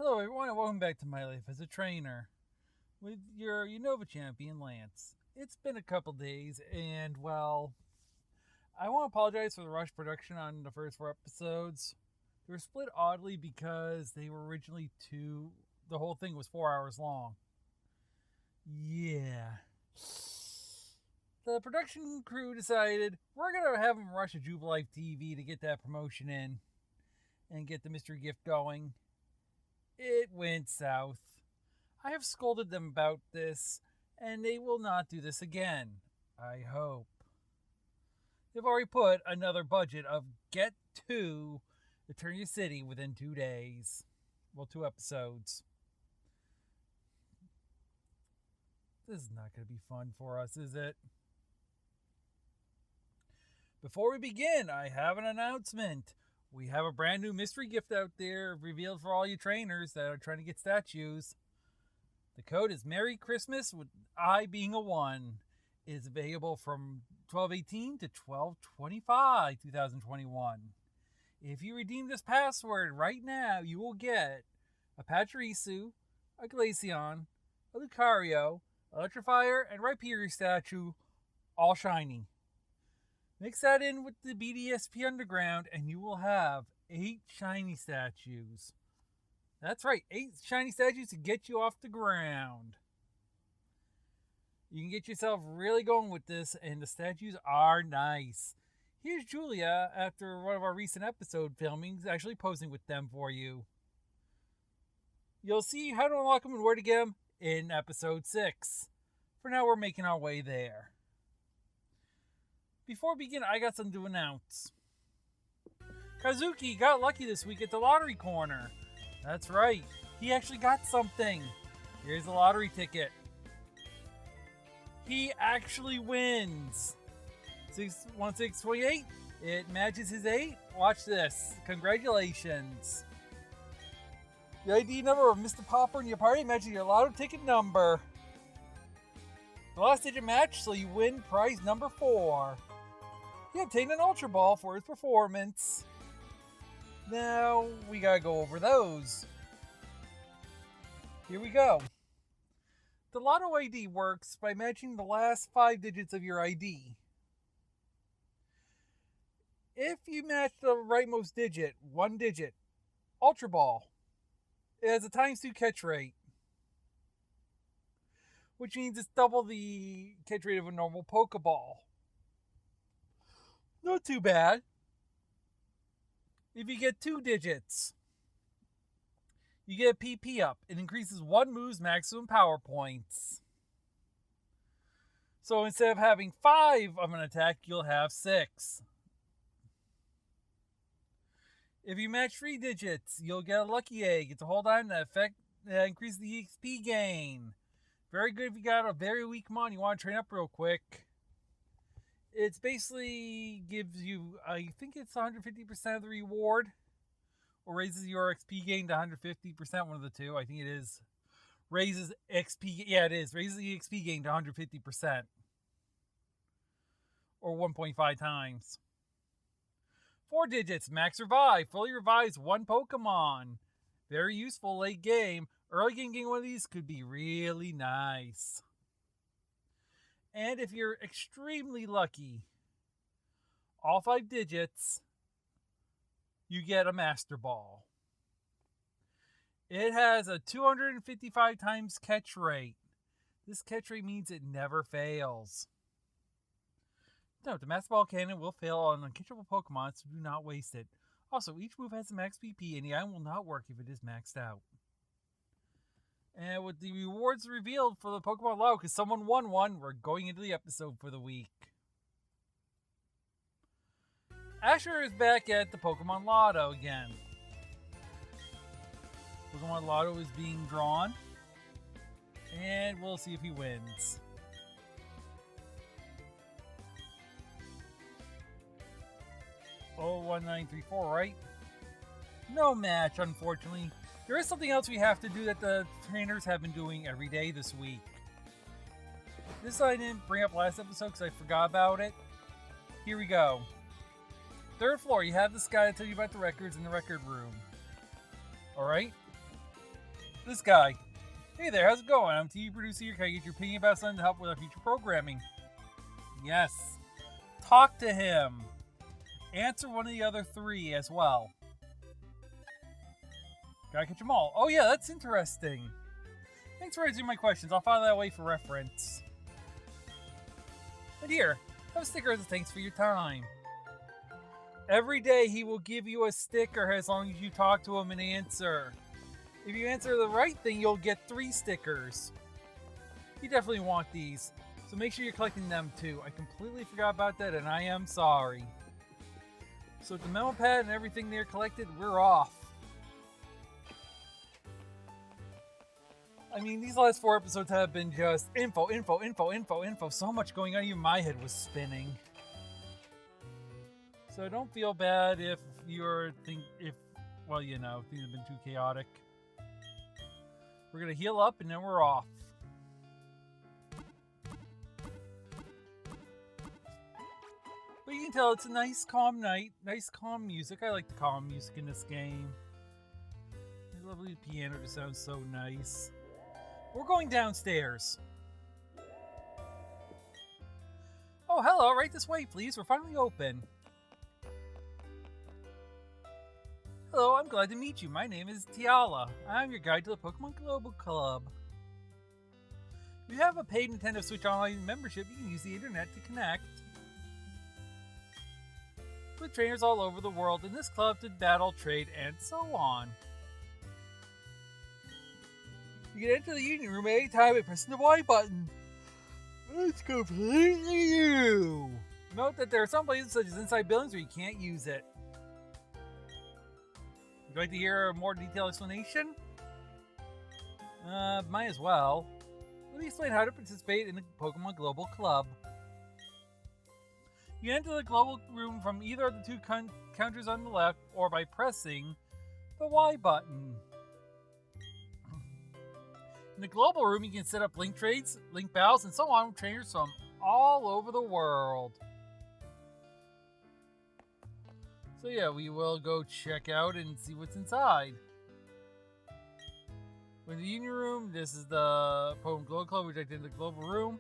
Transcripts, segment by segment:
Hello everyone and welcome back to My Life as a Trainer with your Unova champion Lance. It's been a couple days and well, I want to apologize for the rush production on the first 4 episodes. They were split oddly because they were originally the whole thing was 4 hours long. Yeah. The production crew decided we're going to have them rush a Jubilife TV to get that promotion in and get the mystery gift going. It went south. I have scolded them about this, and they will not do this again. I hope. They've already put another budget of get to Eternia City within 2 days. Well, 2 episodes. This is not going to be fun for us, is it? Before we begin, I have an announcement. We have a brand new mystery gift out there revealed for all you trainers that are trying to get statues. The code is Merry Christmas with I being a 1. It is available from 12/18 to 12/25, 2021. If you redeem this password right now, you will get a Pachirisu, a Glaceon, a Lucario, Electrifier, and Rhyperior statue, all shiny. Mix that in with the BDSP Underground, and you will have 8 shiny statues. That's right, 8 shiny statues to get you off the ground. You can get yourself really going with this, and the statues are nice. Here's Julia, after one of our recent episode filmings, actually posing with them for you. You'll see how to unlock them and where to get them in episode 6. For now, we're making our way there. Before we begin, I got something to announce. Kazuki got lucky this week at the lottery corner. That's right, he actually got something. Here's the lottery ticket. He actually wins. 61628. It matches his 8. Watch this. Congratulations. The ID number of Mr. Popper in your party matches your lotto ticket number. The last digit match, so you win prize number 4. He obtained an Ultra Ball for his performance. Now, we gotta go over those. Here we go. The Lotto ID works by matching the last 5 digits of your ID. If you match the rightmost digit, 1 digit, Ultra Ball, it has a ×2 catch rate, which means it's double the catch rate of a normal Pokeball. Not too bad. If you get 2 digits, you get a PP up. It increases 1 move's maximum power points. So instead of having 5 of an attack, you'll have 6. If you match 3 digits, you'll get a lucky egg. It's a hold on that increases the XP gain. Very good if you got a very weak mon you want to train up real quick. It's basically gives you, I think it's 150% of the reward, or raises your XP gain to 150%, one of the two. I think it is. Raises XP, yeah it is, raises the XP gain to 150%, or 1.5 times. 4 digits, max revive, fully revives 1 Pokemon. Very useful late game. Early game getting one of these could be really nice. And if you're extremely lucky, all 5 digits, you get a Master Ball. It has a 255 times catch rate. This catch rate means it never fails. Note, the Master Ball cannon will fail on uncatchable Pokemon, so do not waste it. Also, each move has a max PP, and the item will not work if it is maxed out. And with the rewards revealed for the Pokemon Lotto, because someone won one, we're going into the episode for the week. Asher is back at the Pokemon Lotto again. Pokemon Lotto is being drawn, and we'll see if he wins. Oh, 1934, right? No match, unfortunately. There is something else we have to do that the trainers have been doing every day this week. This I didn't bring up last episode because I forgot about it. Here we go. 3rd floor, you have this guy to tell you about the records in the record room. Alright? This guy. Hey there, how's it going? I'm TV producer here. Can I get your opinion about something to help with our future programming? Yes. Talk to him. Answer one of the other three as well. Gotta catch them all. Oh yeah, that's interesting. Thanks for answering my questions. I'll file that away for reference. And here, have a sticker as a thanks for your time. Every day he will give you a sticker as long as you talk to him and answer. If you answer the right thing, you'll get 3 stickers. You definitely want these, so make sure you're collecting them too. I completely forgot about that and I am sorry. So with the memo pad and everything there collected, we're off. I mean, these last 4 episodes have been just info. So much going on, even my head was spinning. So don't feel bad if things have been too chaotic. We're gonna heal up and then we're off. But you can tell it's a nice calm night, nice calm music. I like the calm music in this game. The lovely piano just sounds so nice. We're going downstairs. Oh, hello, right this way, please. We're finally open. Hello, I'm glad to meet you. My name is Tiala. I'm your guide to the Pokemon Global Club. If you have a paid Nintendo Switch Online membership, you can use the internet to connect with trainers all over the world in this club to battle, trade, and so on. You can enter the Union Room anytime by pressing the Y button. It's completely new! Note that there are some places, such as inside buildings, where you can't use it. Would you like to hear a more detailed explanation? Might as well. Let me explain how to participate in the Pokemon Global Club. You enter the Global Room from either of the 2 counters on the left, or by pressing the Y button. In the Global Room, you can set up link trades, link battles, and so on with trainers from all over the world. So yeah, we will go check out and see what's inside. We're in the Union Room. This is the Pokemon Global Club. We checked into the Global Room.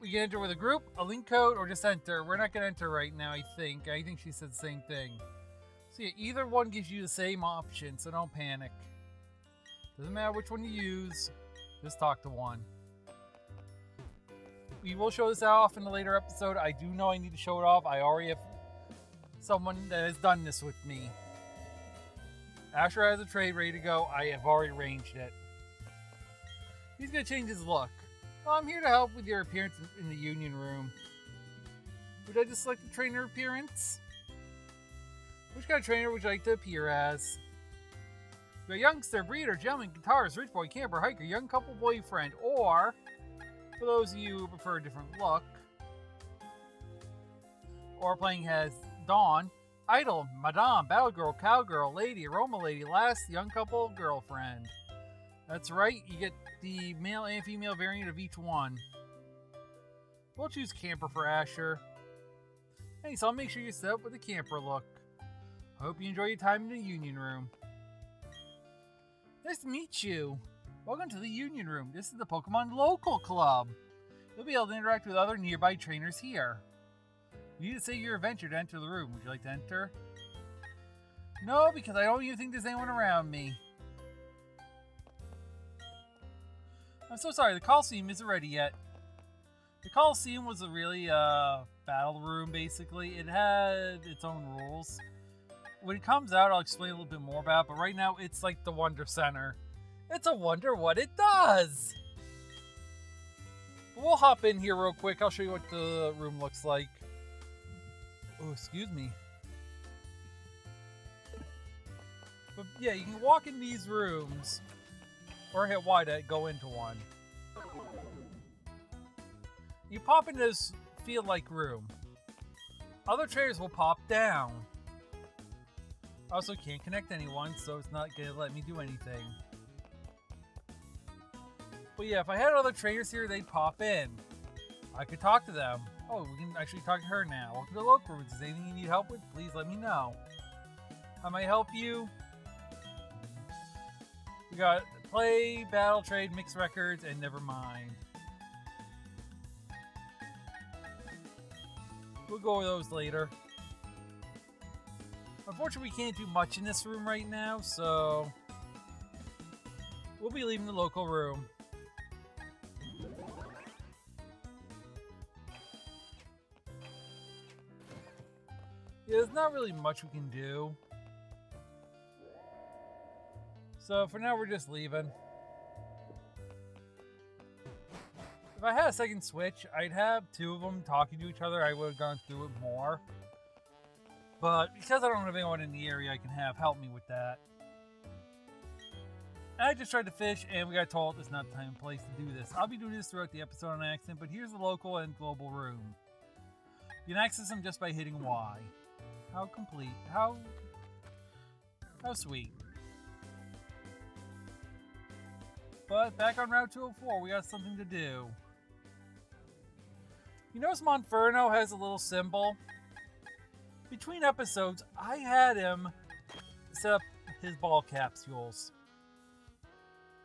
We can enter with a group, a link code, or just enter. We're not going to enter right now, I think. I think she said the same thing. So yeah, either one gives you the same option, so don't panic. Doesn't matter which one you use, just talk to one. We will show this off in a later episode. I do know I need to show it off. I already have someone that has done this with me. Asher has a trade ready to go. I have already arranged it. He's going to change his look. Well, I'm here to help with your appearance in the Union Room. Would I just select the trainer appearance? Which kind of trainer would you like to appear as? You're a youngster, breeder, gentleman, guitarist, rich boy, camper, hiker, young couple, boyfriend, or, for those of you who prefer a different look, or playing as Dawn, idol, madame, battle girl, cowgirl, lady, aroma lady, last, young couple, girlfriend. That's right, you get the male and female variant of each one. We'll choose camper for Asher. Hey, so I'll make sure you set up with a camper look. I hope you enjoy your time in the Union Room. Nice to meet you. Welcome to the Union Room. This is the Pokemon Local Club. You'll be able to interact with other nearby trainers here. You need to say your adventure to enter the room. Would you like to enter? No, because I don't even think there's anyone around me. I'm so sorry, the Coliseum isn't ready yet. The Coliseum was a really battle room, basically. It had its own rules. When it comes out, I'll explain a little bit more about it, but right now it's like the Wonder Center. It's a wonder what it does! But we'll hop in here real quick. I'll show you what the room looks like. Oh, excuse me. But yeah, you can walk in these rooms, or hit Y to go into one. You pop into this field-like room. Other trainers will pop down. I also can't connect anyone, so it's not going to let me do anything. But yeah, if I had other trainers here, they'd pop in. I could talk to them. Oh, we can actually talk to her now. Welcome to the local room. Is there anything you need help with? Please let me know. I might help you. We got play, battle, trade, mix records, and never mind. We'll go over those later. Unfortunately, we can't do much in this room right now, so we'll be leaving the local room. Yeah, there's not really much we can do. So for now, we're just leaving. If I had a second Switch, I'd have two of them talking to each other. I would have gone through it more. But because I don't have anyone in the area I can have help me with that. I just tried to fish and we got told it's not the time and place to do this. I'll be doing this throughout the episode on accident, but here's the local and global room. You can access them just by hitting Y. How complete. How sweet. But back on Route 204, we got something to do. You notice Monferno has a little symbol? Between episodes, I had him set up his ball capsules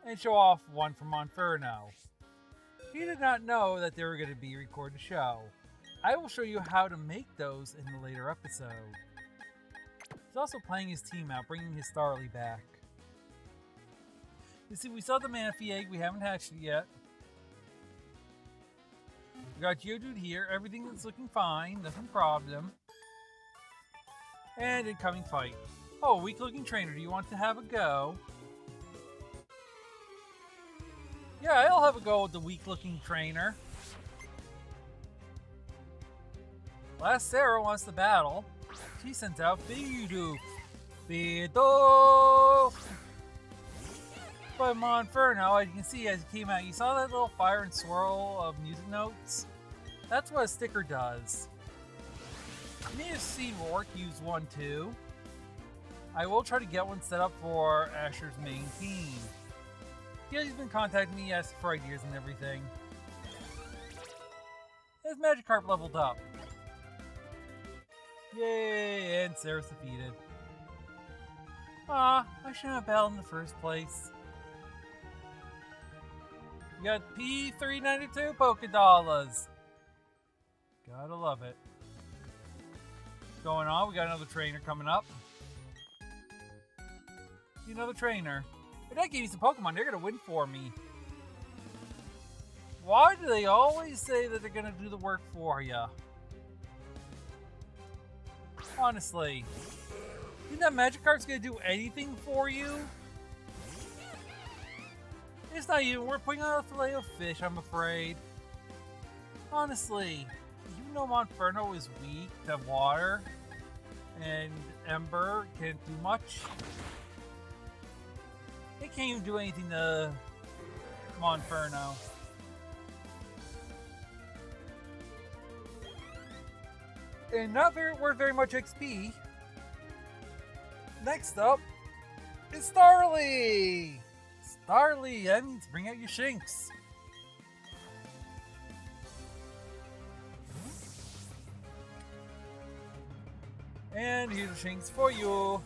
and show off one from Monferno. He did not know that they were going to be recorded to show. I will show you how to make those in a later episode. He's also playing his team out, bringing his Starly back. You see, we saw the Manaphy egg. We haven't hatched it yet. We got Geodude here. Everything is looking fine. Nothing problem. And incoming fight. Oh, weak looking trainer. Do you want to have a go? Yeah, I'll have a go with the weak looking trainer. Last Sarah wants to battle. She sends out Bidoof. Bidoof! But Monferno, as you can see as it came out, you saw that little fire and swirl of music notes? That's what a sticker does. You may have seen Rourke use one too. I will try to get one set up for Asher's main team. Yeah, he's been contacting me, asking for ideas and everything. His Magikarp leveled up. Yay, and Sarah's defeated. I shouldn't have battled in the first place. We got P392 Pokédollars. Gotta love it. Going on, we got another trainer coming up. Another trainer. If that gave me some Pokemon, they're gonna win for me. Why do they always say that they're gonna do the work for ya? Honestly. You think that Magikarp's gonna do anything for you? It's not even worth putting on a fillet of fish, I'm afraid. Honestly, you know Monferno is weak to water, and Ember can't do much. It can't even do anything to Monferno. And not worth very much XP. Next up is Starly! Starly, that means bring out your Shinx. And here's a Shinx for you.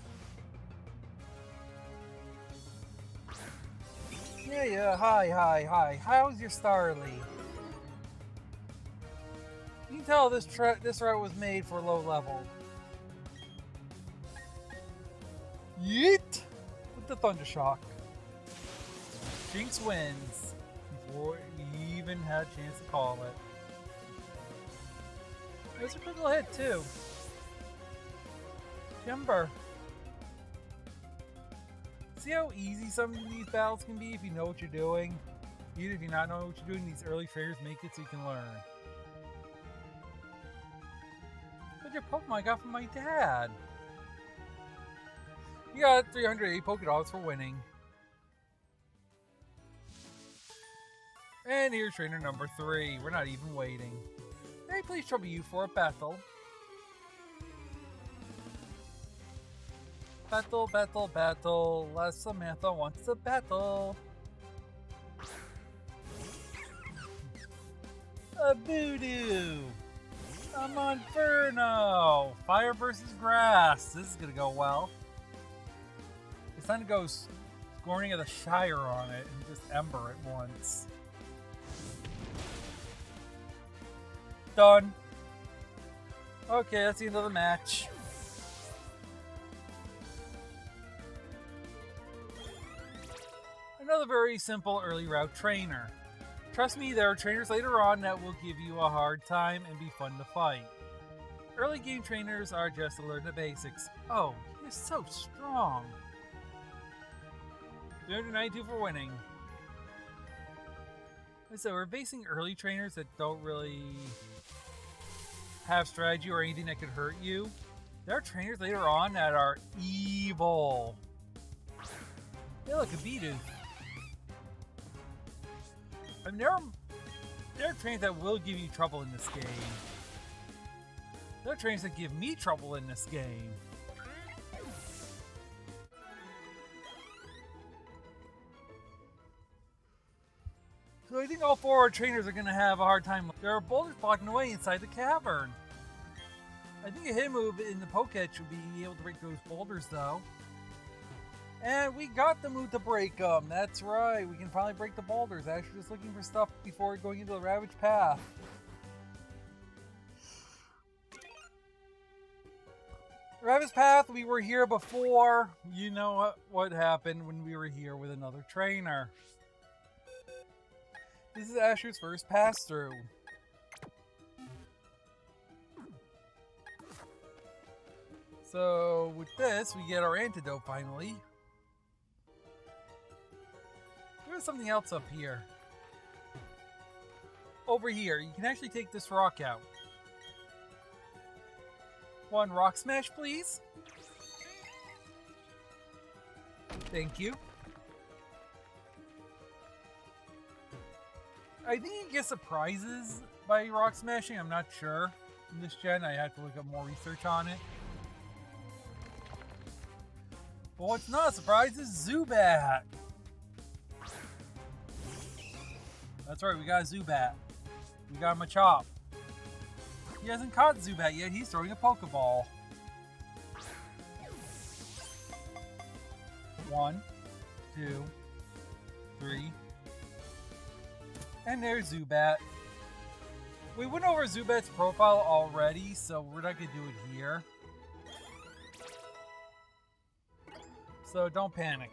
Yeah, hi. How's your Starly? You can tell this route was made for low level. Yeet! With the Thunder Shock. Shinx wins before he even had a chance to call it. It was a pretty little hit too. Ember. See how easy some of these battles can be if you know what you're doing? Even if you not know what you're doing, these early trainers make it so you can learn. But your Pokemon I got from my dad. You got 380 Pokédollars for winning. And here's trainer number 3. We're not even waiting. May I please trouble you for a battle? Battle. Last Samantha wants to battle. A Voodoo. A Monferno. Fire versus grass. This is gonna go well. It's time to go warning of the Shire on it and just Ember at once. Done. Okay, that's the end of the match. Another very simple early route trainer. Trust me, there are trainers later on that will give you a hard time and be fun to fight. Early game trainers are just to learn the basics. Oh, he's so strong. 392 for winning. So we're facing early trainers that don't really have strategy or anything that could hurt you. There are trainers later on that are evil. Hey, look, a Bidoof. I mean, there are trainers that will give you trouble in this game. There are trainers that give me trouble in this game. So I think all four our trainers are going to have a hard time. There are boulders blocking the way inside the cavern. I think a hit move in the Pokédex would be able to break those boulders, though. And we got the move to break them. That's right. We can finally break the boulders. Actually, just looking for stuff before going into the Ravage Path. Ravage Path, we were here before. You know what happened when we were here with another trainer. This is Asher's first pass through. So with this, we get our antidote finally. There's something else up here. Over here, you can actually take this rock out. One rock smash, please. Thank you. I think you get surprises by rock smashing. I'm not sure. In this gen, I have to look up more research on it. But what's not a surprise is Zubat. That's right, we got a Zubat. We got him a Chop. He hasn't caught Zubat yet. He's throwing a Pokeball. 1, 2, 3. And there's Zubat. We went over Zubat's profile already, so we're not going to do it here. So don't panic.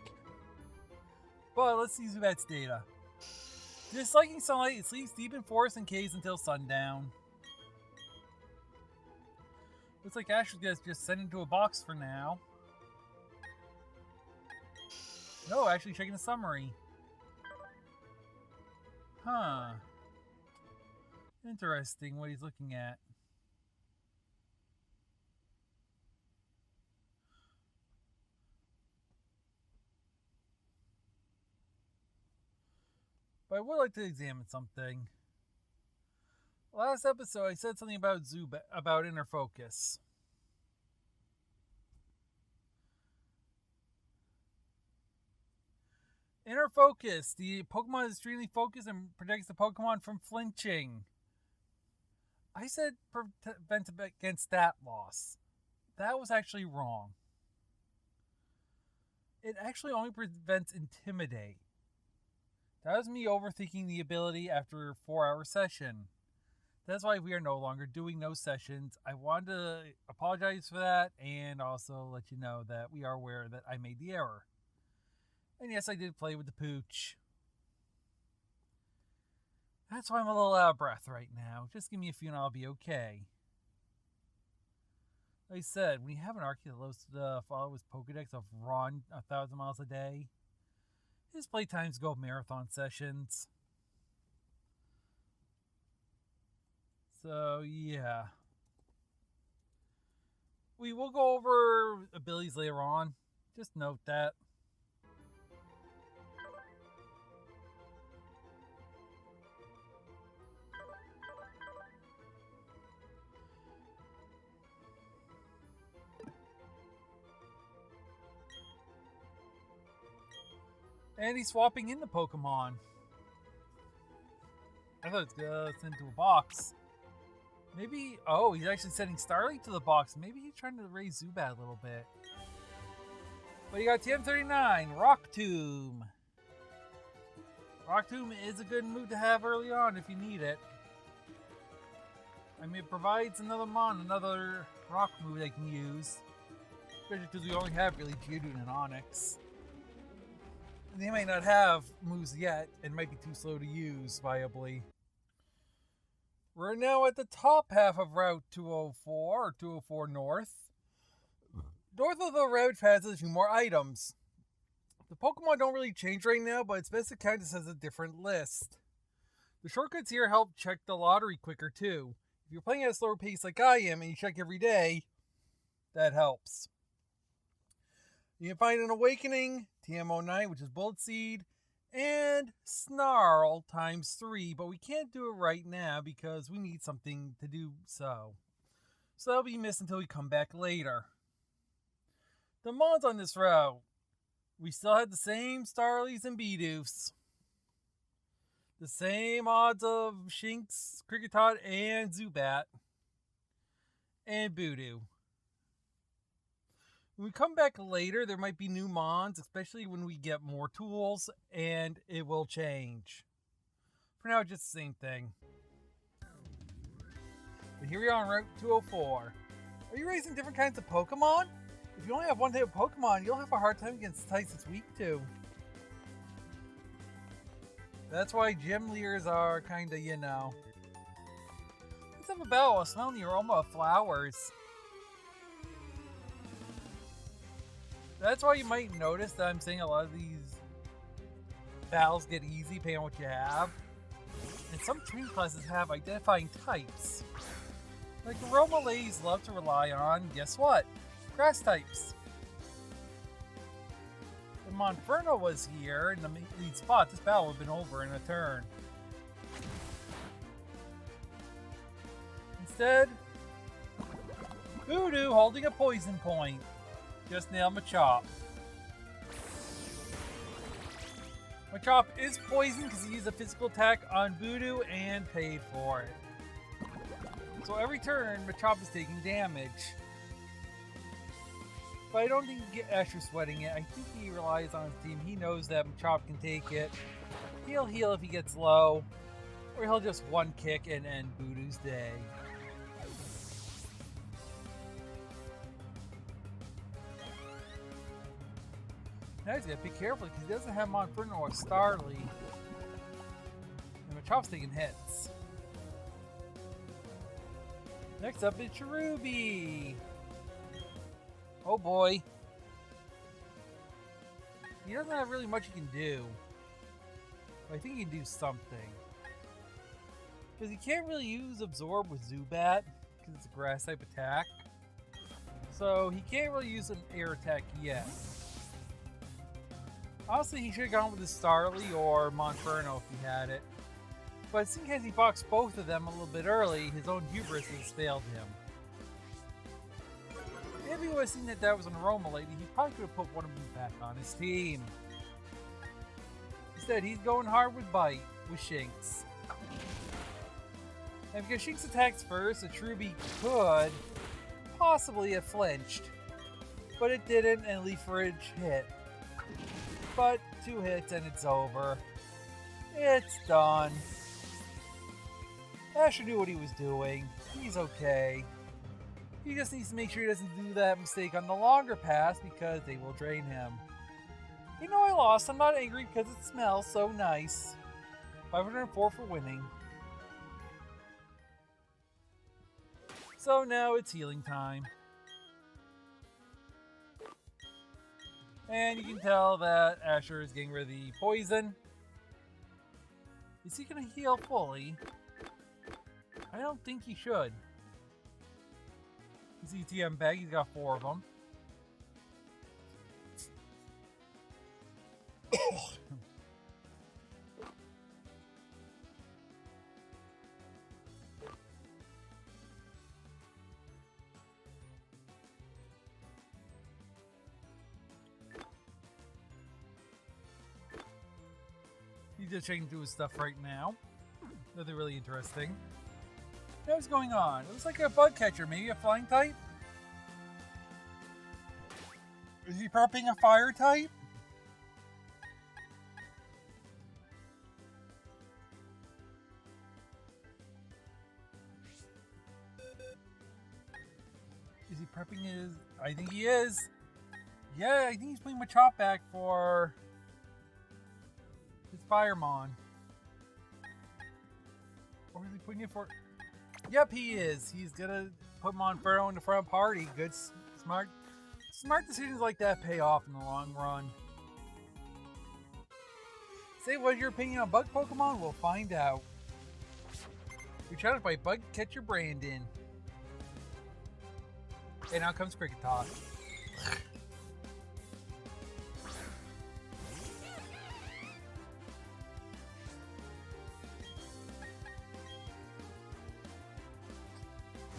But let's see Zubat's data. Disliking sunlight, it sleeps deep in forests and caves until sundown. Looks like Asher's gonna just send into a box for now. No, actually checking the summary. Huh. Interesting what he's looking at. But I would like to examine something. Last episode, I said something about Zubat, about inner focus. Inner focus. The Pokemon is extremely focused and protects the Pokemon from flinching. I said prevent against stat loss. That was actually wrong. It actually only prevents intimidate. That was me overthinking the ability after a 4-hour session. That's why we are no longer doing those sessions. I wanted to apologize for that and also let you know that we are aware that I made the error. And yes, I did play with the pooch. That's why I'm a little out of breath right now. Just give me a few and I'll be okay. Like I said, when you have an Archie that loves to follow his Pokedex of run 1,000 miles a day, his playtimes go marathon sessions. So, yeah. We will go over abilities later on. Just note that. And he's swapping into Pokemon. I thought it was going to send to a box. Maybe, oh, he's actually sending Starly to the box. Maybe he's trying to raise Zubat a little bit. But you got TM39, Rock Tomb. Rock Tomb is a good move to have early on if you need it. I mean, it provides another rock move they can use. Especially because we only have really Geodude and Onix. And they might not have moves yet and might be too slow to use viably. We're now at the top half of Route 204, or 204 North. North of the route has a few more items. The Pokemon don't really change right now, but it's best to count this as a different list. The shortcuts here help check the lottery quicker too. If you're playing at a slower pace like I am and you check every day, that helps. You can find an Awakening, TM09, which is Bullet Seed, and Snarl times 3, but we can't do it right now because we need something to do so. So that'll be missed until we come back later. The mons on this route. We still had the same Starlies and Bidoofs. The same odds of Shinx, Kricketot, and Zubat. And Voodoo. When we come back later, there might be new mons, especially when we get more tools, and it will change. For now, it's just the same thing. But here we are on Route 204. Are you raising different kinds of Pokemon? If you only have one type of Pokemon, you'll have a hard time against types it's weak to. That's why gym leaders are kinda, Let's have a battle. I smell the aroma of flowers. That's why you might notice that I'm saying a lot of these battles get easy depending on what you have. And some training classes have identifying types. Like the Romalays love to rely on, guess what? Grass types. If Monferno was here in the lead spot, this battle would have been over in a turn. Instead, Voodoo holding a poison point. Just nailed Machop. Machop is poisoned because he used a physical attack on Voodoo and paid for it. So every turn, Machop is taking damage. But I don't think he can get Asher sweating it. I think he relies on his team. He knows that Machop can take it. He'll heal if he gets low. Or he'll just one kick and end Voodoo's day. Now he's gotta be careful because he doesn't have Monferno or Starly. And Machop's taking hits. Next up is Cherubi. Oh boy. He doesn't have really much he can do. But I think he can do something. Because he can't really use Absorb with Zubat. Because it's a grass type attack. So he can't really use an air attack yet. Honestly, he should have gone with his Starly or Monferno if he had it. But seeing as he boxed both of them a little bit early, his own hubris has failed him. If he would have seen that that was an Aroma Lady, he probably could have put one of them back on his team. Instead, he's going hard with Bite, with Shinx. And because Shinx attacks first, the Cherubi could possibly have flinched. But it didn't, and Leaf Ridge hit. But 2 hits and it's over. It's done. Asher knew what he was doing. He's okay. He just needs to make sure he doesn't do that mistake on the longer pass because they will drain him. You know I lost. I'm not angry because it smells so nice. 504 for winning. So now it's healing time. And you can tell that Asher is getting rid of the poison. Is he going to heal fully? I don't think he should. His ETM bag, he's got 4 of them. He's just checking through his stuff right now. Nothing really interesting. What's going on? It looks like a bug catcher, maybe a flying type? Is he prepping a fire type? Is he prepping his... I think he is. Yeah, I think he's putting Machop back for his Firemon. Or is he putting it for... Yep, he is. He's gonna put Monferno in the front party. Good, smart decisions like that pay off in the long run. Say what's your opinion on bug Pokemon? We'll find out. You're challenged by Bug Catcher Brandon. And now comes Cricket Talk.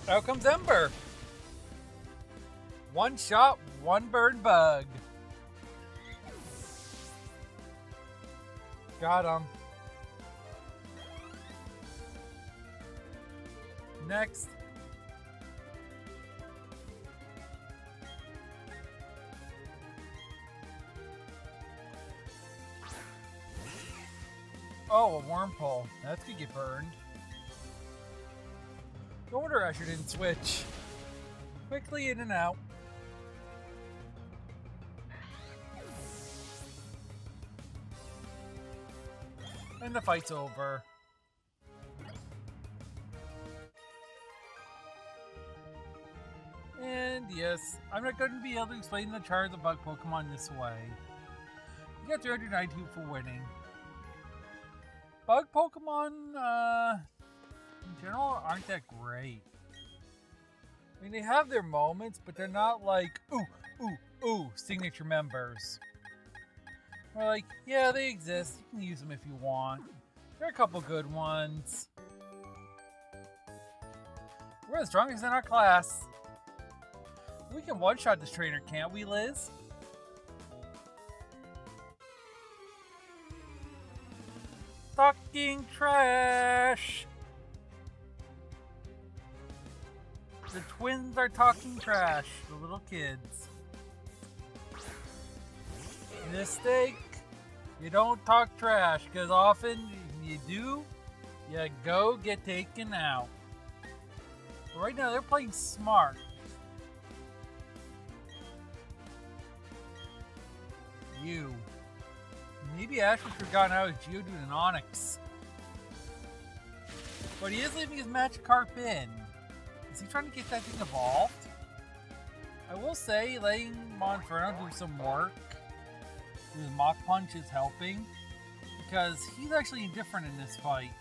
Out comes Ember. One shot, one bird bug. Got him. Next. Oh, a Wormpole. That's gonna get burned. No wonder Asher didn't switch. Quickly in and out. And the fight's over. And yes, I'm not going to be able to explain the charge of bug Pokemon this way. You got 392 for winning. Bug Pokemon, in general, aren't that great. I mean, they have their moments, but they're not like, ooh, signature members. They're like, yeah, they exist. You can use them if you want. There are a couple good ones. We're the strongest in our class. We can one-shot this trainer, can't we, Liz? Talking trash! The twins are talking trash, the little kids. Mistake. You don't talk trash, because often you do, you go get taken out. But right now, they're playing smart. You. Maybe Ash has forgotten how his Geodude and Onix. But he is leaving his Magikarp in. Is he trying to get that thing evolved? I will say, letting Monferno do some work with Mach Punch is helping. Because he's actually indifferent in this fight.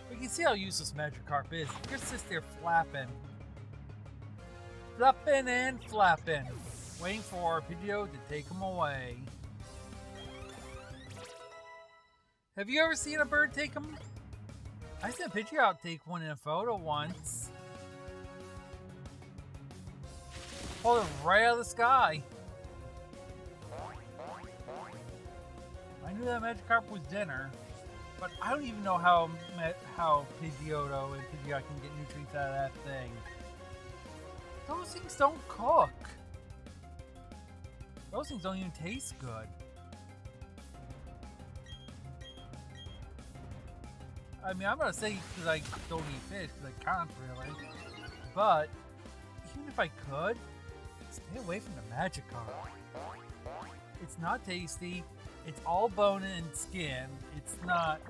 But you can see how useless Magikarp is. He just sits there flapping. Flapping and flapping. Waiting for Pidgeot to take him away. Have you ever seen a bird take him? I seen Pidgeot take one in a photo once. Pulled it right out of the sky. I knew that Magikarp was dinner, but I don't even know how Pidgeotto and Pidgeot can get nutrients out of that thing. Those things don't cook. Those things don't even taste good. I mean, I'm gonna say because I don't eat fish, because I can't really. But even if I could, stay away from the Magikarp. It's not tasty. It's all bone and skin. It's not.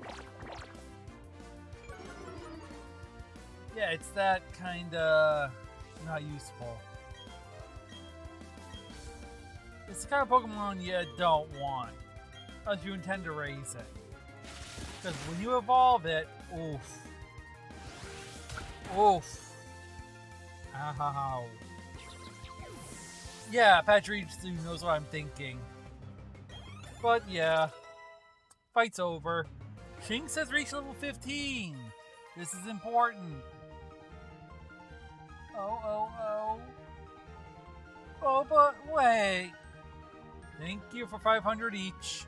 Yeah, it's that kind of not useful. It's the kind of Pokemon you don't want, unless you intend to raise it. Because when you evolve it, oof. Oof. Ow. Yeah, Patrick knows what I'm thinking. But yeah, fight's over. Shinx has reached level 15. This is important. Oh. Oh, but wait. Thank you for 500 each.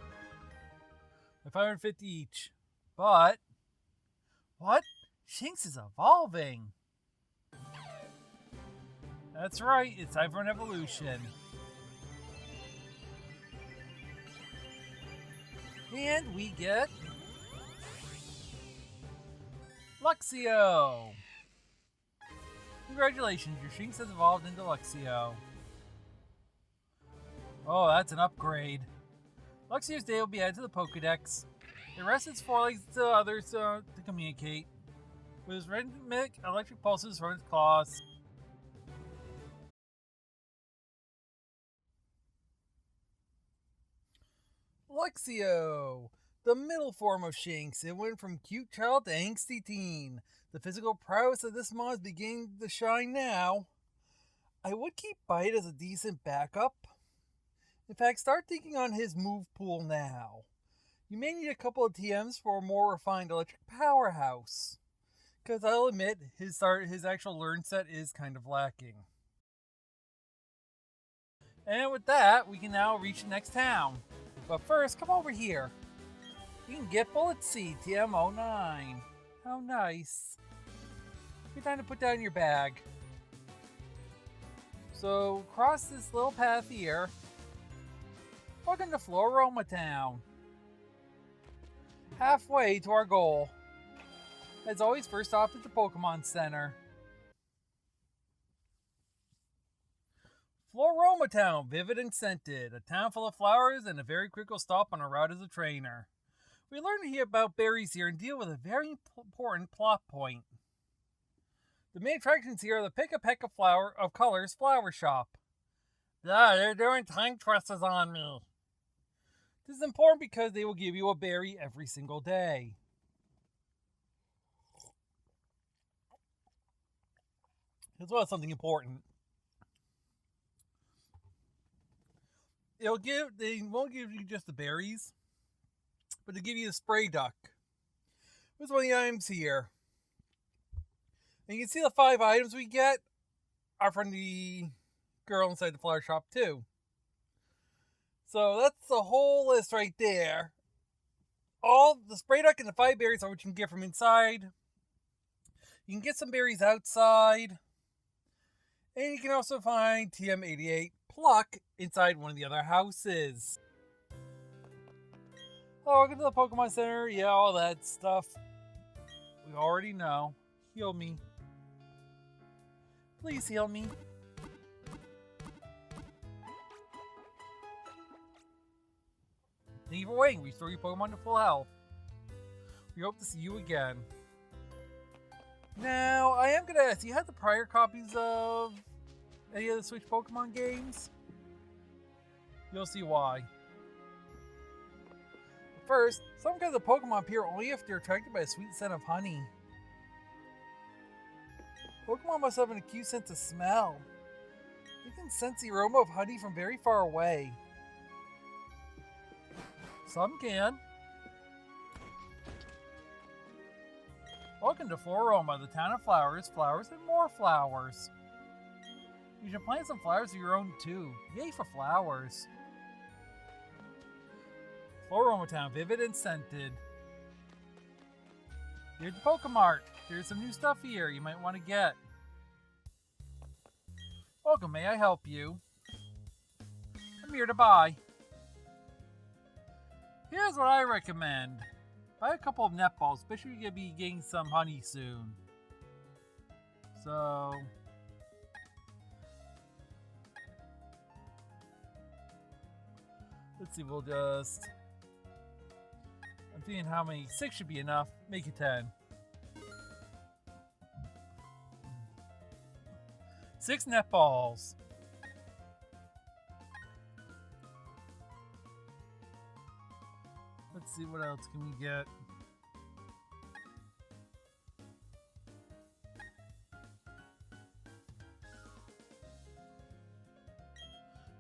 550 each. But, what? Shinx is evolving. That's right, it's time for an evolution. And we get Luxio. Congratulations, your Shinx has evolved into Luxio. Oh, that's an upgrade. Luxio's day will be added to the Pokedex. It rests its forelegs to others to communicate. With its rhythmic electric pulses from its claws. Luxio! The middle form of Shinx. It went from cute child to angsty teen. The physical prowess of this mod is beginning to shine now. I would keep Bite as a decent backup. In fact, start thinking on his move pool now. You may need a couple of TMs for a more refined electric powerhouse. Because I'll admit, his actual learn set is kind of lacking. And with that, we can now reach the next town. But first, come over here. You can get Bullet Seed, TM09. How nice. Good time to put that in your bag. So, cross this little path here. Welcome to Floral Town. Halfway to our goal. As always, first off at the Pokemon Center. Floral Town, vivid and scented. A town full of flowers and a very critical stop on our route as a trainer. We learn to hear about berries here and deal with a very important plot point. The main attractions here are the Pick a Peck of Colors flower shop. They're doing time twists on me. This is important because they will give you a berry every single day. As well as something important. They won't give you just the berries, but they'll give you the spray duck. Here's one of the items here. And you can see the 5 items we get are from the girl inside the flower shop too. So that's the whole list right there. All the spray duck and the 5 berries are what you can get from inside. You can get some berries outside. And you can also find TM88 Pluck inside one of the other houses. Oh, welcome to the Pokemon Center. Yeah, all that stuff. We already know. Heal me. Please heal me. Thank you for waiting. Restore your Pokemon to full health. We hope to see you again. Now, I am going to ask, you have the prior copies of any of the Switch Pokemon games? You'll see why. But first, some kinds of Pokemon appear only if they're attracted by a sweet scent of honey. Pokemon must have an acute sense of smell. You can sense the aroma of honey from very far away. Some can. Welcome to Floroma, the town of flowers, flowers, and more flowers. You should plant some flowers of your own too. Yay for flowers. Floroma Town, vivid and scented. Here's the Pokemart. There's some new stuff here you might want to get. Welcome, may I help you? I'm here to buy. Here's what I recommend. Buy a couple of netballs, especially you're going to be getting some honey soon. So... let's see, we'll just... I'm thinking how many... 6 should be enough. Make it 10. 6 netballs. Let's see, what else can we get?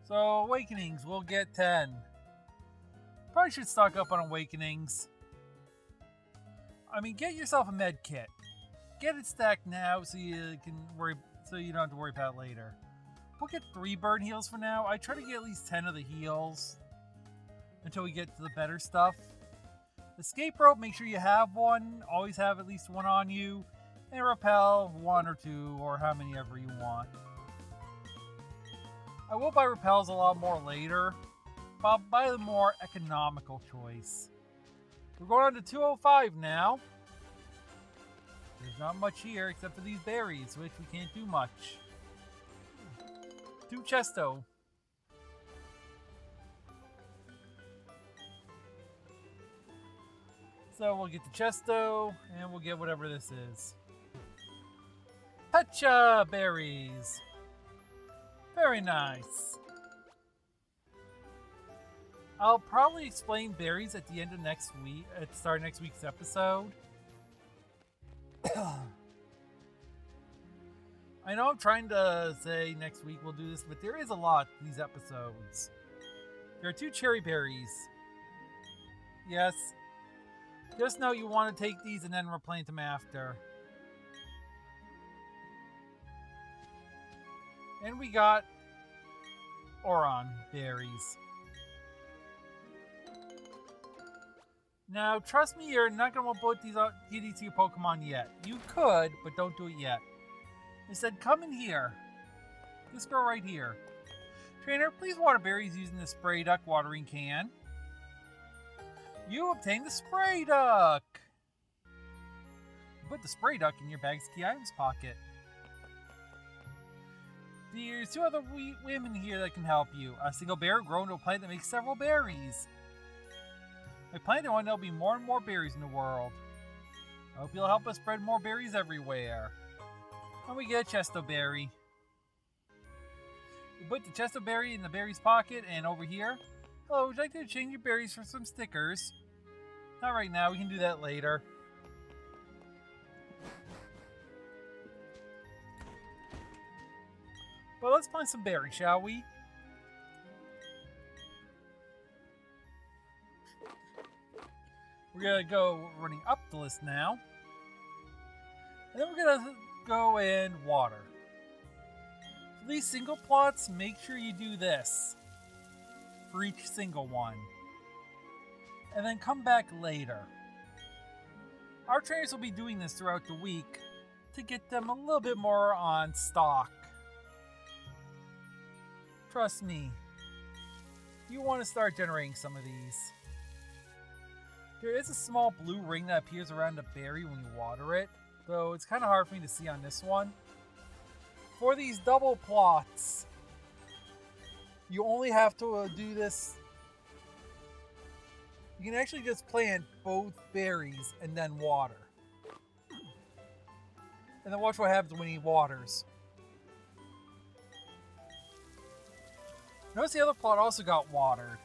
So, Awakenings, we'll get 10. Probably should stock up on Awakenings. I mean, get yourself a med kit. Get it stacked now so you don't have to worry about it later. We'll get 3 burn heals for now. I try to get at least 10 of the heals until we get to the better stuff. Escape rope, make sure you have one. Always have at least one on you. And repel, 1 or 2, or how many ever you want. I will buy repels a lot more later, but I'll buy the more economical choice. We're going on to 205 now. There's not much here except for these berries, which we can't do much. 2 Chesto. So we'll get the Chesto, and we'll get whatever this is. Pecha berries. Very nice. I'll probably explain berries at the end of next week, at the start of next week's episode. I know I'm trying to say next week we'll do this, but there is a lot to these episodes. There are 2 cherry berries. Yes. Just know you want to take these and then replant them after. And we got Oron berries. Now, trust me, you're not going to want to put these to your Pokemon yet. You could, but don't do it yet. They said, come in here. This girl right here. Trainer, please water berries using the spray duck watering can. You obtained the spray duck. Put the spray duck in your bag's key items pocket. There's 2 other women here that can help you. A single berry grown to a plant that makes several berries. I plan to one there'll be more and more berries in the world. I hope you'll help us spread more berries everywhere. And we get a Chesto berry. We put the Chesto berry in the berries pocket and over here. Hello, would you like to exchange your berries for some stickers? Not right now, we can do that later. Well, let's plant some berries, shall we? We're going to go running up the list now. And then we're going to go and water. For these single plots, make sure you do this. For each single one. And then come back later. Our trainers will be doing this throughout the week to get them a little bit more on stock. Trust me, you want to start generating some of these. There is a small blue ring that appears around the berry when you water it, though it's kind of hard for me to see on this one. For these double plots, you only have to do this. You can actually just plant both berries and then water. And then watch what happens when he waters. Notice the other plot also got watered.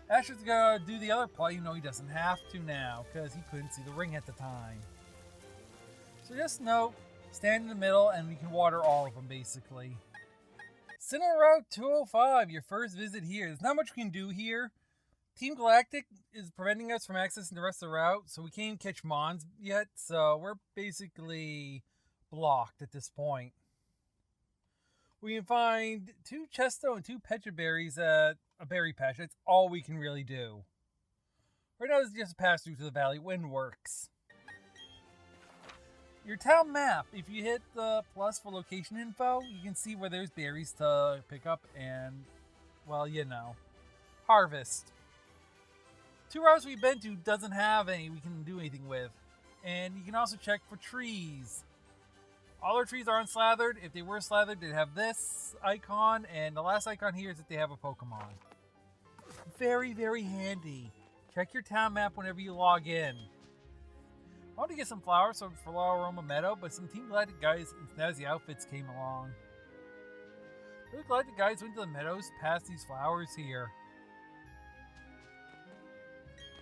Asher's gonna do the other plot, even though he doesn't have to now, because he couldn't see the ring at the time. So just note, stand in the middle and we can water all of them, basically. Sinnoh Route 205, your first visit here. There's not much we can do here. Team Galactic is preventing us from accessing the rest of the route, so we can't even catch Mons yet, so we're basically blocked at this point. We can find 2 Chesto and 2 Pecha berries at a berry patch. That's all we can really do. Right now, it's just a pass through to the valley when works. Your town map, if you hit the plus for location info, you can see where there's berries to pick up and, well, you know, harvest. 2 routes we've been to doesn't have any we can do anything with. And you can also check for trees. All our trees are unslathered. If they were slathered, they'd have this icon, and the last icon here is that they have a Pokemon. Very, very handy. Check your town map whenever you log in. I want to get some flowers for Floral Meadow, but some Team Galactic guys in snazzy outfits came along. Those Galactic guys went to the meadows past these flowers here.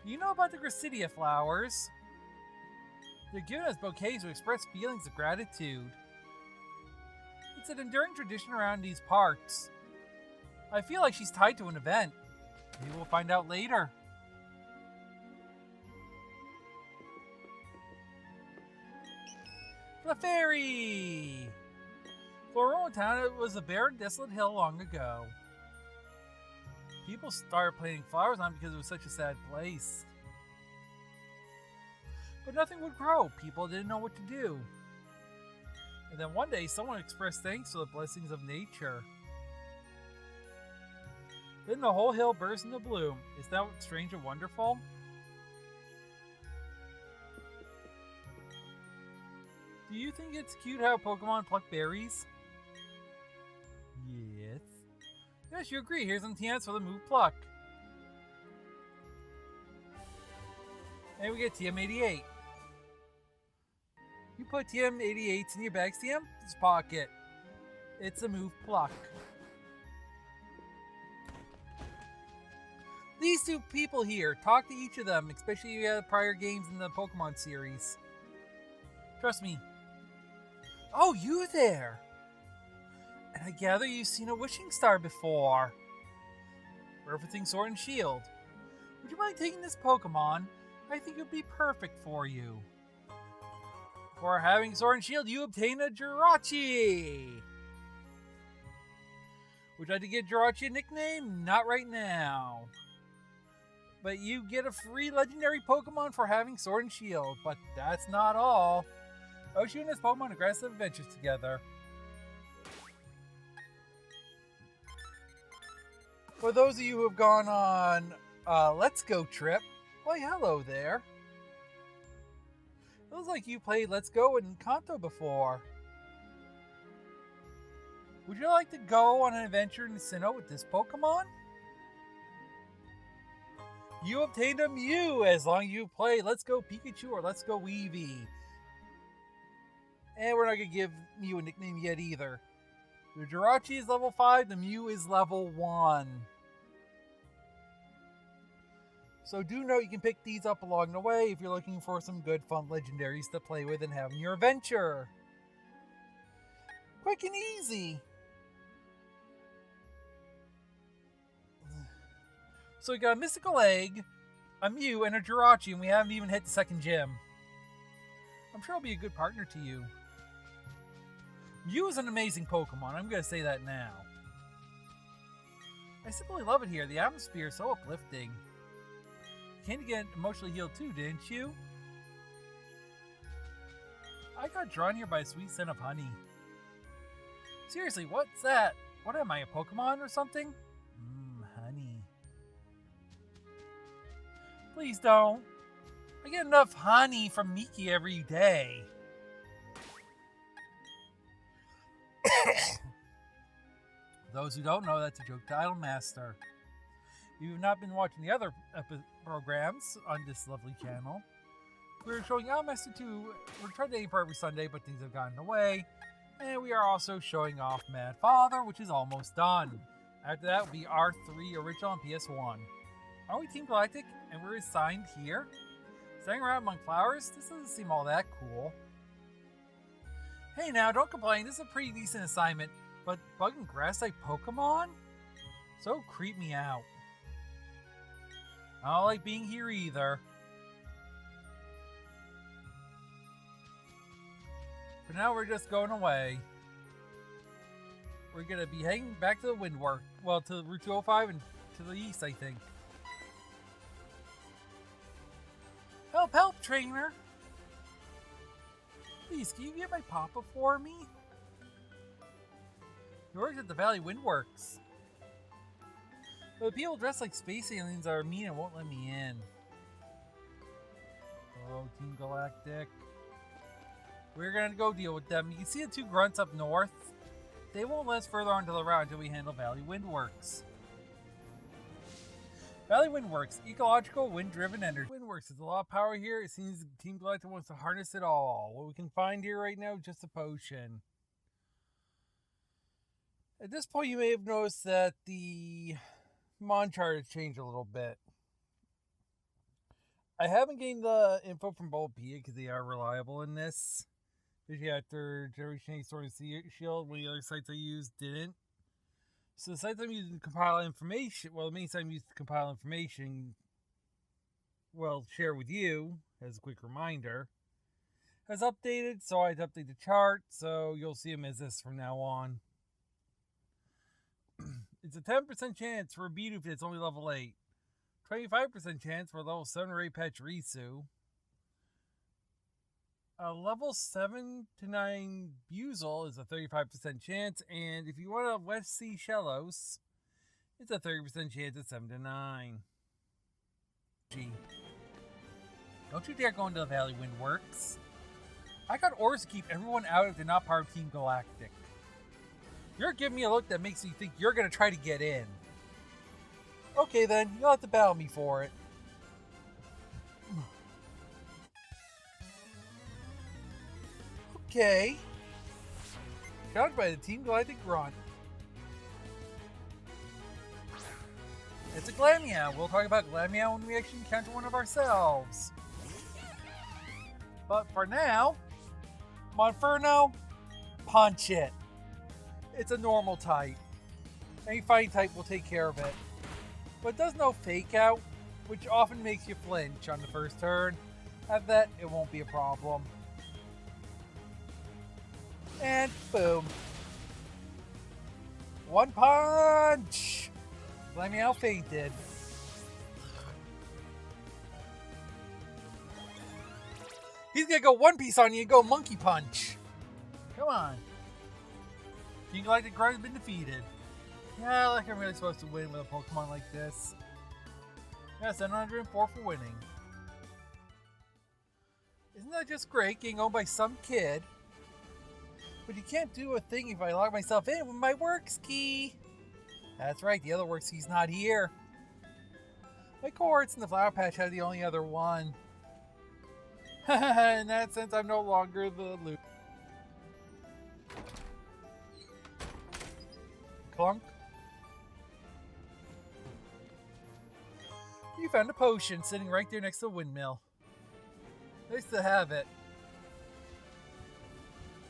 You know about the Gracidia flowers? They're giving us bouquets to express feelings of gratitude. It's an enduring tradition around these parts. I feel like she's tied to an event. Maybe we'll find out later. The Fairy! Floral Town, it was a barren, desolate hill long ago. People started planting flowers on it because it was such a sad place. But nothing would grow. People didn't know what to do. And then one day, someone expressed thanks for the blessings of nature. Then the whole hill burst into bloom. Is that strange and wonderful? Do you think it's cute how Pokemon pluck berries? Yes. Yes, you agree. Here's some TMs for the move pluck. And we get TM88. You put TM88s in your bag's TM's pocket. It's a move pluck. These two people here, talk to each of them, especially if you had prior games in the Pokemon series. Trust me. Oh, you there! And I gather you've seen a wishing star before. Referencing Sword and Shield. Would you mind taking this Pokemon? I think it would be perfect for you. For having Sword and Shield, you obtain a Jirachi! Would you like to get Jirachi a nickname? Not right now. But you get a free legendary Pokemon for having Sword and Shield. But that's not all. Oshi and his Pokemon aggressive adventures together. For those of you who have gone on a Let's Go trip, why hello there. It looks like you played Let's Go in Kanto before. Would you like to go on an adventure in Sinnoh with this Pokemon? You obtained a Mew as long as you play Let's Go Pikachu or Let's Go Eevee. And we're not going to give Mew a nickname yet either. The Jirachi is level 5, the Mew is level 1. So do note you can pick these up along the way if you're looking for some good fun legendaries to play with and have in your adventure. Quick and easy. So we got a Mystical Egg, a Mew, and a Jirachi, and we haven't even hit the second gym. I'm sure I'll be a good partner to you. Mew is an amazing Pokemon, I'm going to say that now. I simply love it here. The atmosphere is so uplifting. You came to get emotionally healed too, didn't you? I got drawn here by a sweet scent of honey. Seriously, what's that? What am I, a Pokemon or something? Honey. Please don't. I get enough honey from Miki every day. Those who don't know, that's a joke to Idolmaster. If you've not been watching the other programs on this lovely channel, we're showing Idolmaster 2. We're trying to aim for every Sunday, but things have gotten in the way. And we are also showing off Mad Father, which is almost done. After that will be R3 original on PS1. Are we Team Galactic? And we're assigned here? Standing around among flowers? This doesn't seem all that cool. Hey now, don't complain. This is a pretty decent assignment. But bug and grass type Pokemon? So creep me out. I don't like being here either. For now, we're just going away. We're gonna be heading back to the Windwork. Well, to Route 205 and to the east, I think. Help, help, trainer! Please, can you get my Papa for me? He works at the Valley Windworks. But the people dressed like space aliens are mean and won't let me in. Oh, Team Galactic. We're gonna go deal with them. You can see the two grunts up north. They won't let us further onto the route until we handle Valley Windworks. Valley Windworks, ecological, wind-driven energy. Windworks has a lot of power here. It seems Team Galactic wants to harness it all. What we can find here right now is just a potion. At this point, you may have noticed that the Mon chart has changed a little bit. I haven't gained the info from Bulbapedia because they are reliable in this. Especially after Generation 8 Sword and Shield, one of the other sites I used didn't. So the sites I'm using to compile information, well, the main site I'm using to compile information, well, share with you, as a quick reminder, has updated, so I'd update the chart, so you'll see them as this from now on. It's a 10% chance for a Beedoo if it's only level 8. 25% chance for a level 7 or 8 Pachirisu. A level 7 to 9 Buizel is a 35% chance, and if you want a West Sea Shellos, it's a 30% chance at 7 to 9. Gee. Don't you dare go into the Valley Windworks. I got orders to keep everyone out if they're not part of Team Galactic. You're giving me a look that makes me think you're going to try to get in. Okay then, you'll have to battle me for it. Okay. Challenged by the Team Galactic Grunt. It's a Glameow. We'll talk about Glameow when we actually encounter one of ourselves. But for now, Monferno, punch it. It's a normal type. Any fighting type will take care of it. But it does no fake out, which often makes you flinch on the first turn. At that, it won't be a problem. And boom. One punch! Glameow fainted. He's gonna go One Piece on you and go Monkey Punch. Come on. Team Galactic Grunt has been defeated. Yeah, like I'm really supposed to win with a Pokemon like this. Yeah, 704 for winning. Isn't that just great, getting owned by some kid? But you can't do a thing if I log myself in with my works key. That's right, the other works key's not here. My cohorts in the Flower Patch had the only other one. In that sense, I'm no longer the loot. Clunk. You found a potion sitting right there next to the windmill. Nice to have it.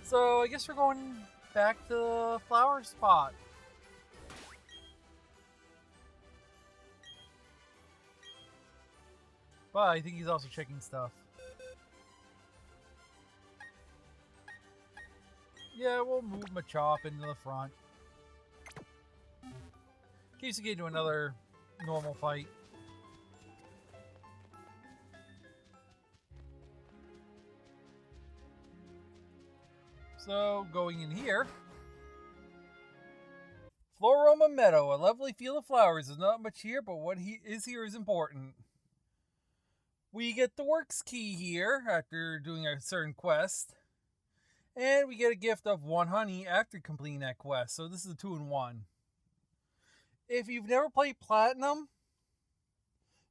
So I guess we're going back to the flower spot. But I think he's also checking stuff. Yeah, we'll move Machop into the front. In case we get into another normal fight. So, going in here. Floral Meadow, a lovely field of flowers. There's not much here, but what is here is important. We get the works key here after doing a certain quest. And we get a gift of 1 honey after completing that quest. So this is a 2-in-1. If you've never played Platinum,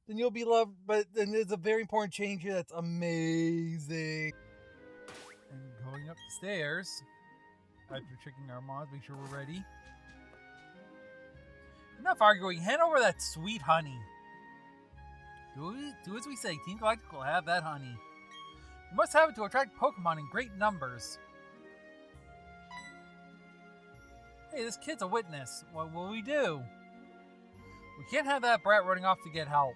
then you'll be loved. But then there's a very important change here that's amazing. And going up the stairs, after checking our mods, make sure we're ready. Enough arguing, hand over that sweet honey. Do as we say, Team Galactic will have that honey. You must have it to attract Pokemon in great numbers. Hey, this kid's a witness. What will we do? We can't have that brat running off to get help.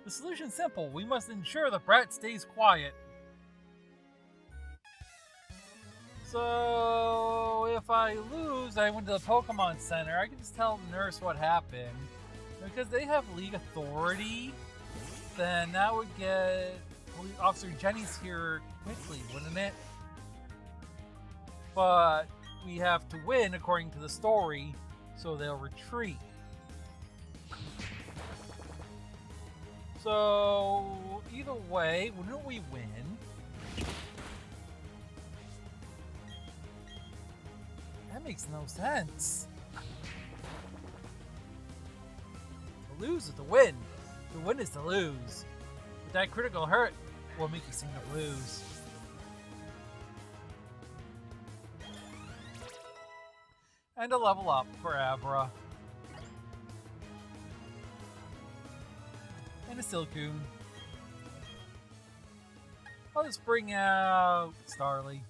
The solution's simple. We must ensure the brat stays quiet. So, if I lose, I went to the Pokemon Center, I can just tell the nurse what happened. Because they have league authority, then that would get Officer Jenny's here quickly, wouldn't it? But we have to win according to the story, so they'll retreat. So, either way, wouldn't we win? That makes no sense. To lose is to win. To win is to lose. But that critical hurt will make you sing the blues. And a level up for Abra. And a Silcoon. I'll just bring out Starly.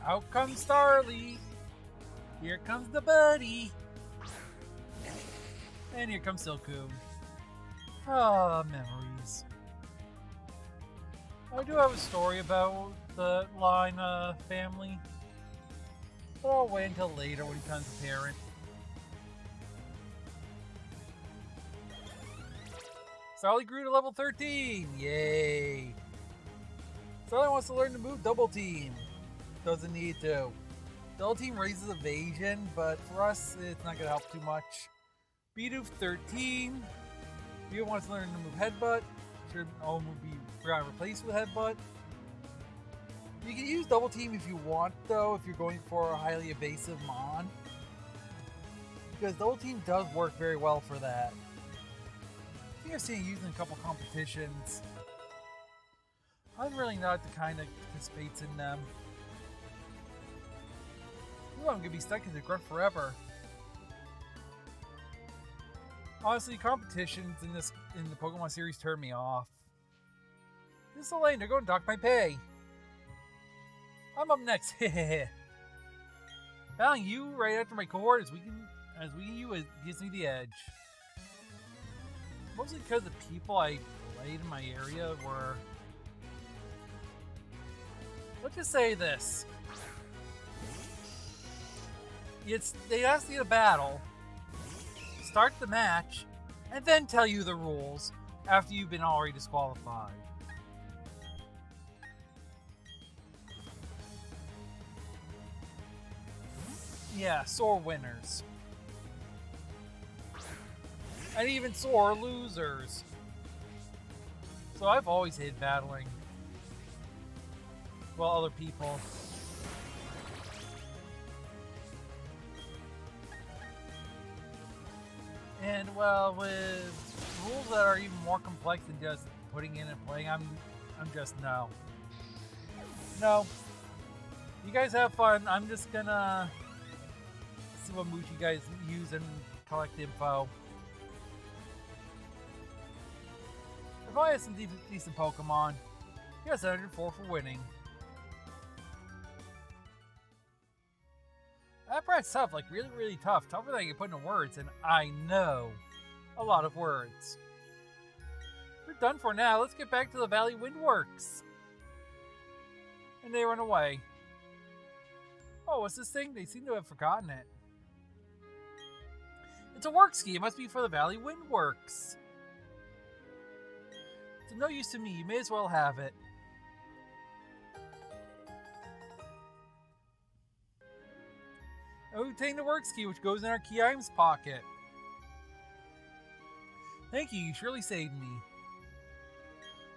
Out comes Starly. Here comes the buddy. And here comes Silcoon. Ah, memories. I do have a story about the Line family, but I'll wait until later when he becomes a parent. Starly grew to level 13! Yay! Starly wants to learn to move double team. Doesn't need to. Double Team raises evasion, but for us, it's not going to help too much. Bidoof 13. Bidoof wants to learn to move Headbutt. Should all move be replaced with Headbutt. You can use Double Team if you want, though, if you're going for a highly evasive Mon. Because Double Team does work very well for that. I think I've seen it used in a couple competitions. I'm really not the kind that participates in them. Ooh, I'm gonna be stuck in the grunt forever. Honestly, competitions in the Pokemon series turn me off. This is the lane, they're going to dock my pay. I'm up next. Battling you right after my cohort is it gives me the edge. Mostly because the people I played in my area were... Let's just say this. They ask you to battle, start the match, and then tell you the rules after you've been already disqualified. Yeah, sore winners. And even sore losers. So I've always hated battling. Well, other people. And well, with rules that are even more complex than just putting in and playing, I'm just no. No. You guys have fun. I'm just gonna see what moves you guys use and collect info. If I have some decent Pokemon, you got 704 for winning. That part's tough, like really, really tough. Tougher than I can put into words, and I know a lot of words. We're done for now. Let's get back to the Valley Windworks. And they run away. Oh, what's this thing? They seem to have forgotten it. It's a work ski. It must be for the Valley Windworks. It's of no use to me. You may as well have it. Obtain the work ski, which goes in our key items pocket. Thank you. You surely saved me.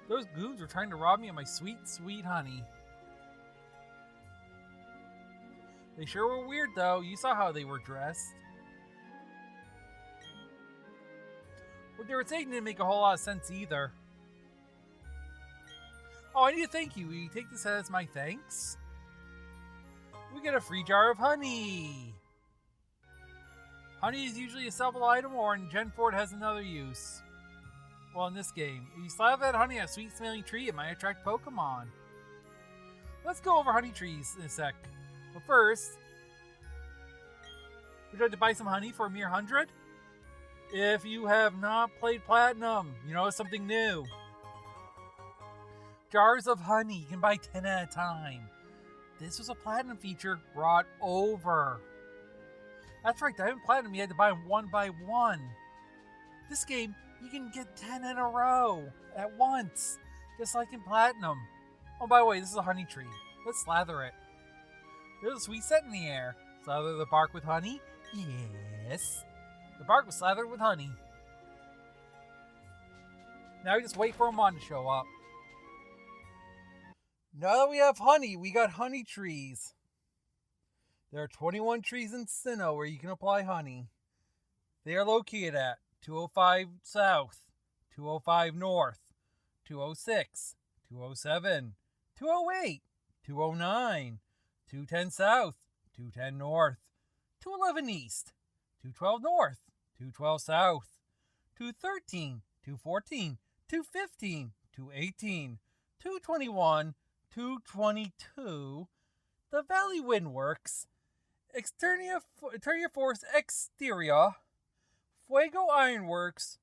Those goons were trying to rob me of my sweet, sweet honey. They sure were weird, though. You saw how they were dressed. What they were saying didn't make a whole lot of sense either. Oh, I need to thank you. Will you take this as my thanks? We get a free jar of honey. Honey is usually a sellable item, or in Gen 4 it has another use. Well, in this game, if you slap that honey on a sweet smelling tree, it might attract Pokemon. Let's go over honey trees in a sec. But first, would you like to buy some honey for a mere 100? If you have not played Platinum, you know something new. Jars of honey, you can buy 10 at a time. This was a Platinum feature brought over. That's right, Diamond Platinum, you had to buy them one by one. This game, you can get 10 in a row at once, just like in Platinum. Oh, by the way, this is a honey tree. Let's slather it. There's a sweet scent in the air. Slather the bark with honey? Yes. The bark was slathered with honey. Now we just wait for a mon to show up. Now that we have honey, we got honey trees. There are 21 trees in Sinnoh where you can apply honey. They are located at 205 South, 205 North, 206, 207, 208, 209, 210 South, 210 North, 211 East, 212 North, 212 South, 213, 214, 215, 218, 221, 222, the Valley Windworks, Externia Force Exterior, Fuego Ironworks,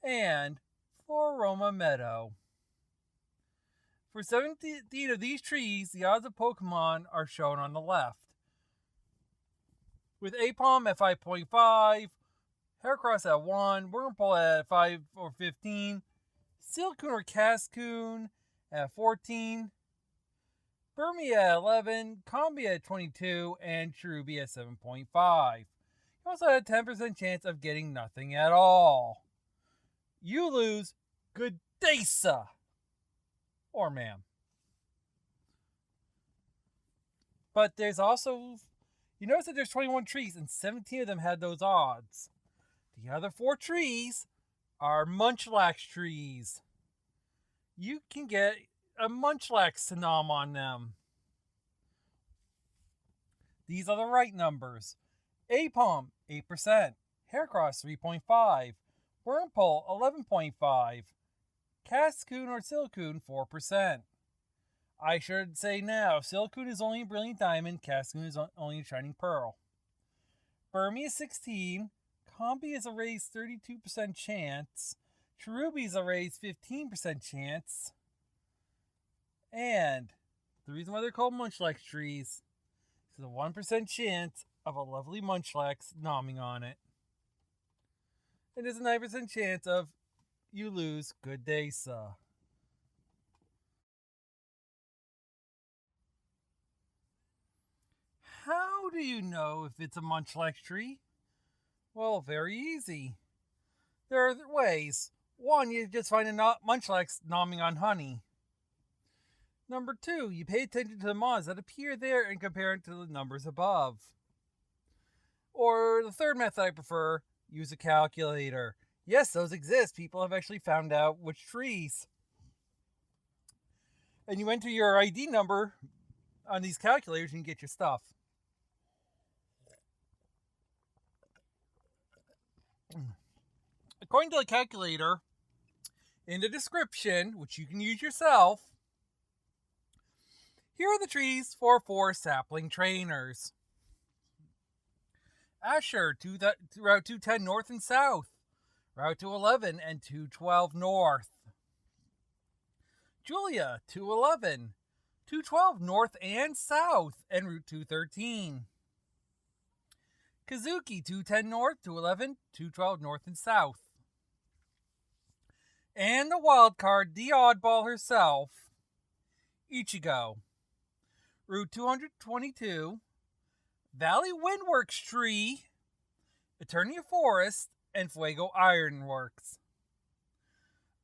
and Floroma Meadow. For 17 of these trees, the odds of Pokemon are shown on the left. With Apom at 5.5, Heracross at 1, Wurmple at 5 or 15, Silcoon or Cascoon at 14, Burmy at 11, Combi at 22, and Cherubi at 7.5. You also had a 10% chance of getting nothing at all. You lose. Good day, sir. Or ma'am. But there's also, you notice that there's 21 trees and 17 of them had those odds. The other 4 trees are Munchlax trees. You can get a Munchlax Sinnoh on them. These are the right numbers. Apom, 8%. Heracross, 3.5. Wurmple, 11.5. Cascoon or Silcoon, 4%. I should say now, Silcoon is only a Brilliant Diamond, Cascoon is only a Shining Pearl. Burmy is 16. Combi is a raised 32% chance. Cherubi is a raised 15% chance. And the reason why they're called Munchlax trees is a 1% chance of a lovely Munchlax nomming on it. And there's a 9% chance of you lose. Good day, sir. How do you know if it's a Munchlax tree? Well, very easy. There are ways. One, you just find a Munchlax nomming on honey. Number 2, you pay attention to the mods that appear there and compare it to the numbers above. Or the third method I prefer, use a calculator. Yes, those exist. People have actually found out which trees. And you enter your ID number on these calculators and get your stuff. According to the calculator, in the description, which you can use yourself, here are the trees for 4 sapling trainers. Asher, Route 210 north and south. Route 211 and 212 north. Julia, 211. 212 north and south, and Route 213. Kazuki, 210 north, 211, 212 north and south. And the wild card, the oddball herself, Ichigo. Route 222, Valley Windworks Tree, Eternia Forest, and Fuego Ironworks.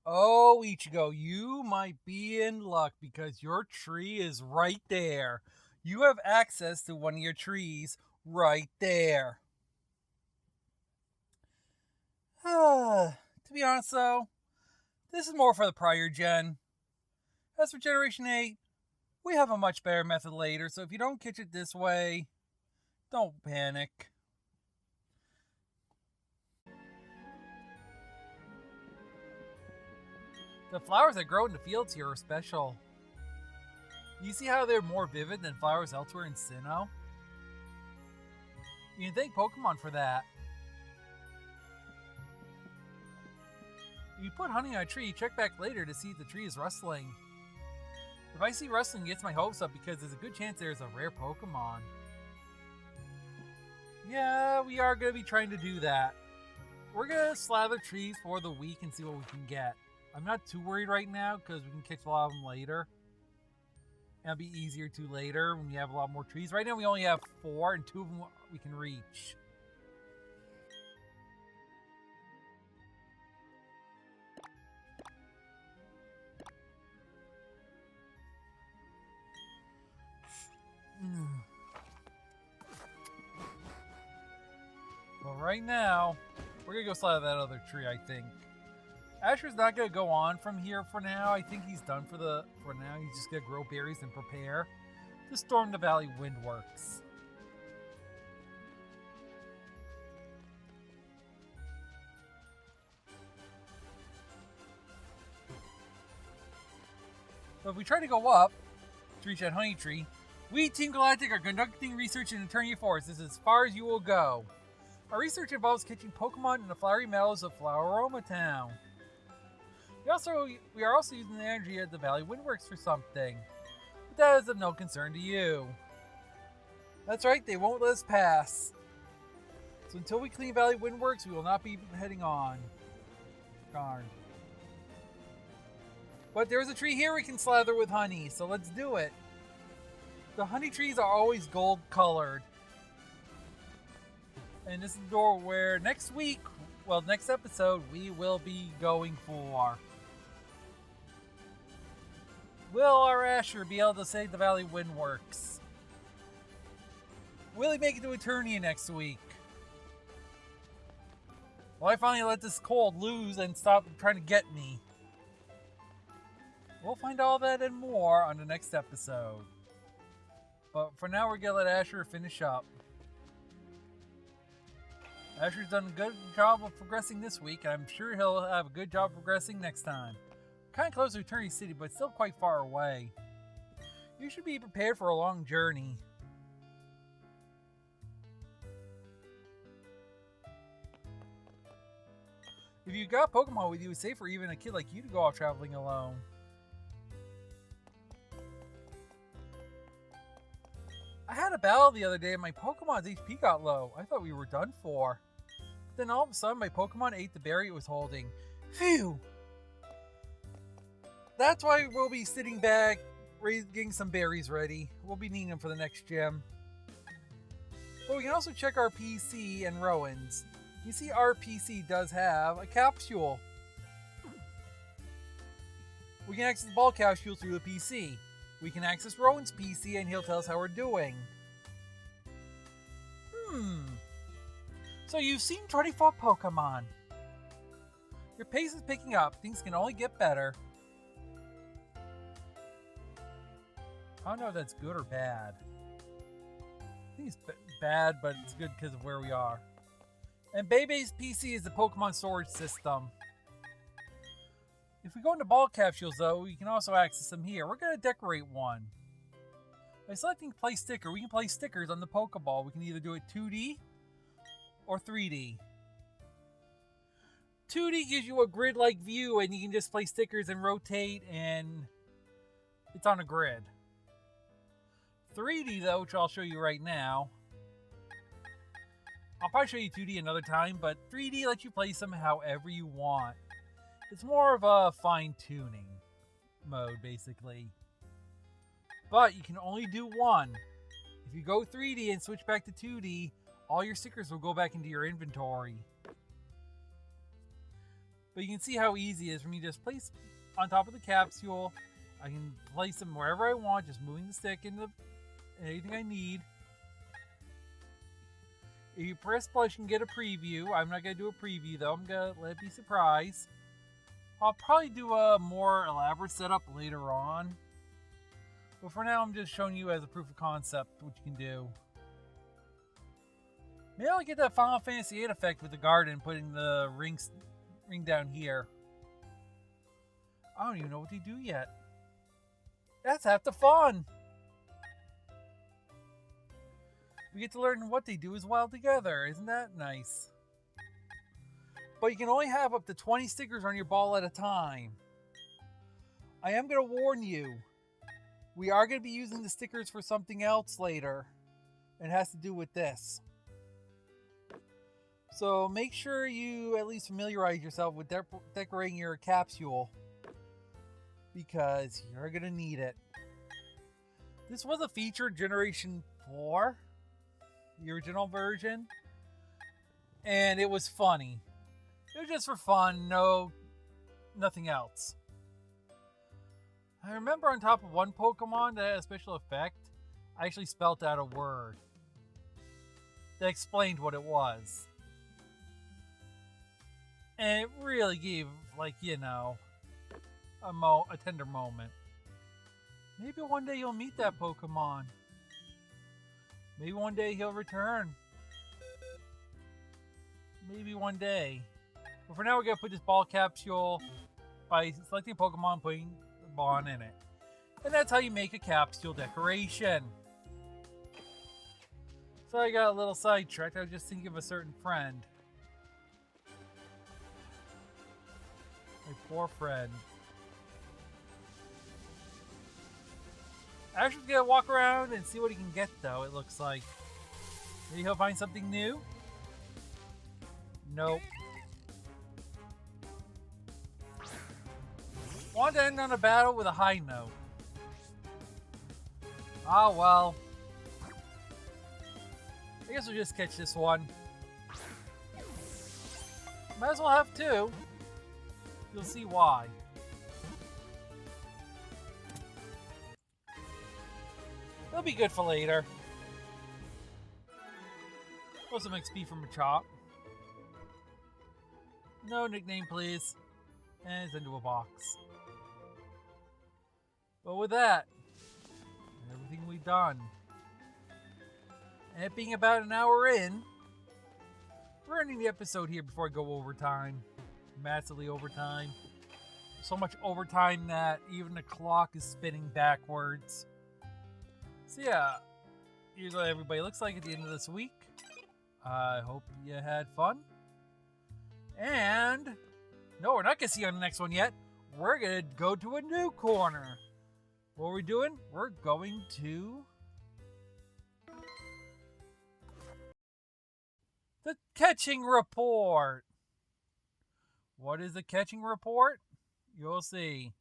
Oh, Ichigo, you might be in luck because your tree is right there. You have access to one of your trees right there. To be honest though, this is more for the prior gen. As for Generation 8, we have a much better method later, so if you don't catch it this way, don't panic. The flowers that grow in the fields here are special. You see how they're more vivid than flowers elsewhere in Sinnoh? You can thank Pokemon for that. If you put honey on a tree, check back later to see if the tree is rustling. If I see rustling, it gets my hopes up because there's a good chance there's a rare Pokemon. Yeah, we are going to be trying to do that. We're going to slather trees for the week and see what we can get. I'm not too worried right now because we can catch a lot of them later. It'll be easier to later when we have a lot more trees. Right now we only have 4 and 2 of them we can reach. Well, right now, we're going to go slide that other tree, I think. Asher's not going to go on from here for now. I think he's done for now. He's just going to grow berries and prepare to storm the Valley Windworks. But if we try to go up to reach that honey tree, we, Team Galactic, are conducting research in Eternia Forest. This is as far as you will go. Our research involves catching Pokemon in the flowery meadows of Floweroma Town. We are also using the energy of the Valley Windworks for something. But that is of no concern to you. That's right, they won't let us pass. So until we clean Valley Windworks, we will not be heading on. Darn. But there's a tree here we can slather with honey, so let's do it. The honey trees are always gold colored. And this is the door where next episode, we will be going for. Will our Asher be able to save the Valley Windworks? Will he make it to Eternia next week? Will I finally let this cold loose and stop trying to get me? We'll find all that and more on the next episode. But for now, we're going to let Asher finish up. Asher's done a good job of progressing this week, and I'm sure he'll have a good job progressing next time. Kind of close to Eternia City, but still quite far away. You should be prepared for a long journey. If you got Pokemon with you, it's safe for even a kid like you to go off traveling alone. I had a battle the other day and my Pokemon's HP got low. I thought we were done for. But then all of a sudden my Pokemon ate the berry it was holding. Phew! That's why we'll be sitting back, getting some berries ready. We'll be needing them for the next gym. But we can also check our PC and Rowan's. You see our PC does have a capsule. We can access the ball capsule through the PC. We can access Rowan's PC and he'll tell us how we're doing. So you've seen 24 Pokemon. Your pace is picking up. Things can only get better. I don't know if that's good or bad. I think it's bad, but it's good because of where we are. And Bebe's PC is the Pokemon storage system. If we go into ball capsules, though, we can also access them here. We're going to decorate one. By selecting Play Sticker, we can place stickers on the Pokeball. We can either do it 2D or 3D. 2D gives you a grid-like view, and you can just place stickers and rotate, and it's on a grid. 3D, though, which I'll show you right now. I'll probably show you 2D another time, but 3D lets you place them however you want. It's more of a fine-tuning mode, basically. But you can only do one. If you go 3D and switch back to 2D, all your stickers will go back into your inventory. But you can see how easy it is for me to just place on top of the capsule. I can place them wherever I want, just moving the stick into anything I need. If you press plus, you can get a preview. I'm not going to do a preview, though. I'm going to let it be a surprise. I'll probably do a more elaborate setup later on. But for now, I'm just showing you as a proof of concept what you can do. Maybe I'll get that Final Fantasy VIII effect with the garden, putting the ring down here. I don't even know what they do yet. That's half the fun! We get to learn what they do as well together. Isn't that nice? But you can only have up to 20 stickers on your ball at a time. I am going to warn you. We are going to be using the stickers for something else later. It has to do with this. So make sure you at least familiarize yourself with decorating your capsule. Because you're going to need it. This was a feature Generation 4. The original version. And it was funny. It was just for fun, nothing else. I remember on top of one Pokemon that had a special effect, I actually spelt out a word that explained what it was. And it really gave, like, you know, a tender moment. Maybe one day you'll meet that Pokemon. Maybe one day he'll return. Maybe one day. But for now, we're going to put this ball capsule by selecting Pokemon and putting the ball in it. And that's how you make a capsule decoration. So I got a little sidetracked. I was just thinking of a certain friend. My poor friend. Asher's going to walk around and see what he can get, though, it looks like. Maybe he'll find something new? Nope. Want to end on a battle with a high note. Ah, well. I guess we'll just catch this one. Might as well have two. You'll see why. It'll be good for later. Want some XP from a chop. No nickname, please. And it's into a box. But with that, everything we've done, and it being about an hour in, we're ending the episode here before I go overtime. Massively overtime. So much overtime that even the clock is spinning backwards. So yeah, here's what everybody looks like at the end of this week. I hope you had fun. And no, we're not going to see you on the next one yet. We're going to go to a new corner. What are we doing? We're going to the catching report. What is the catching report? You'll see.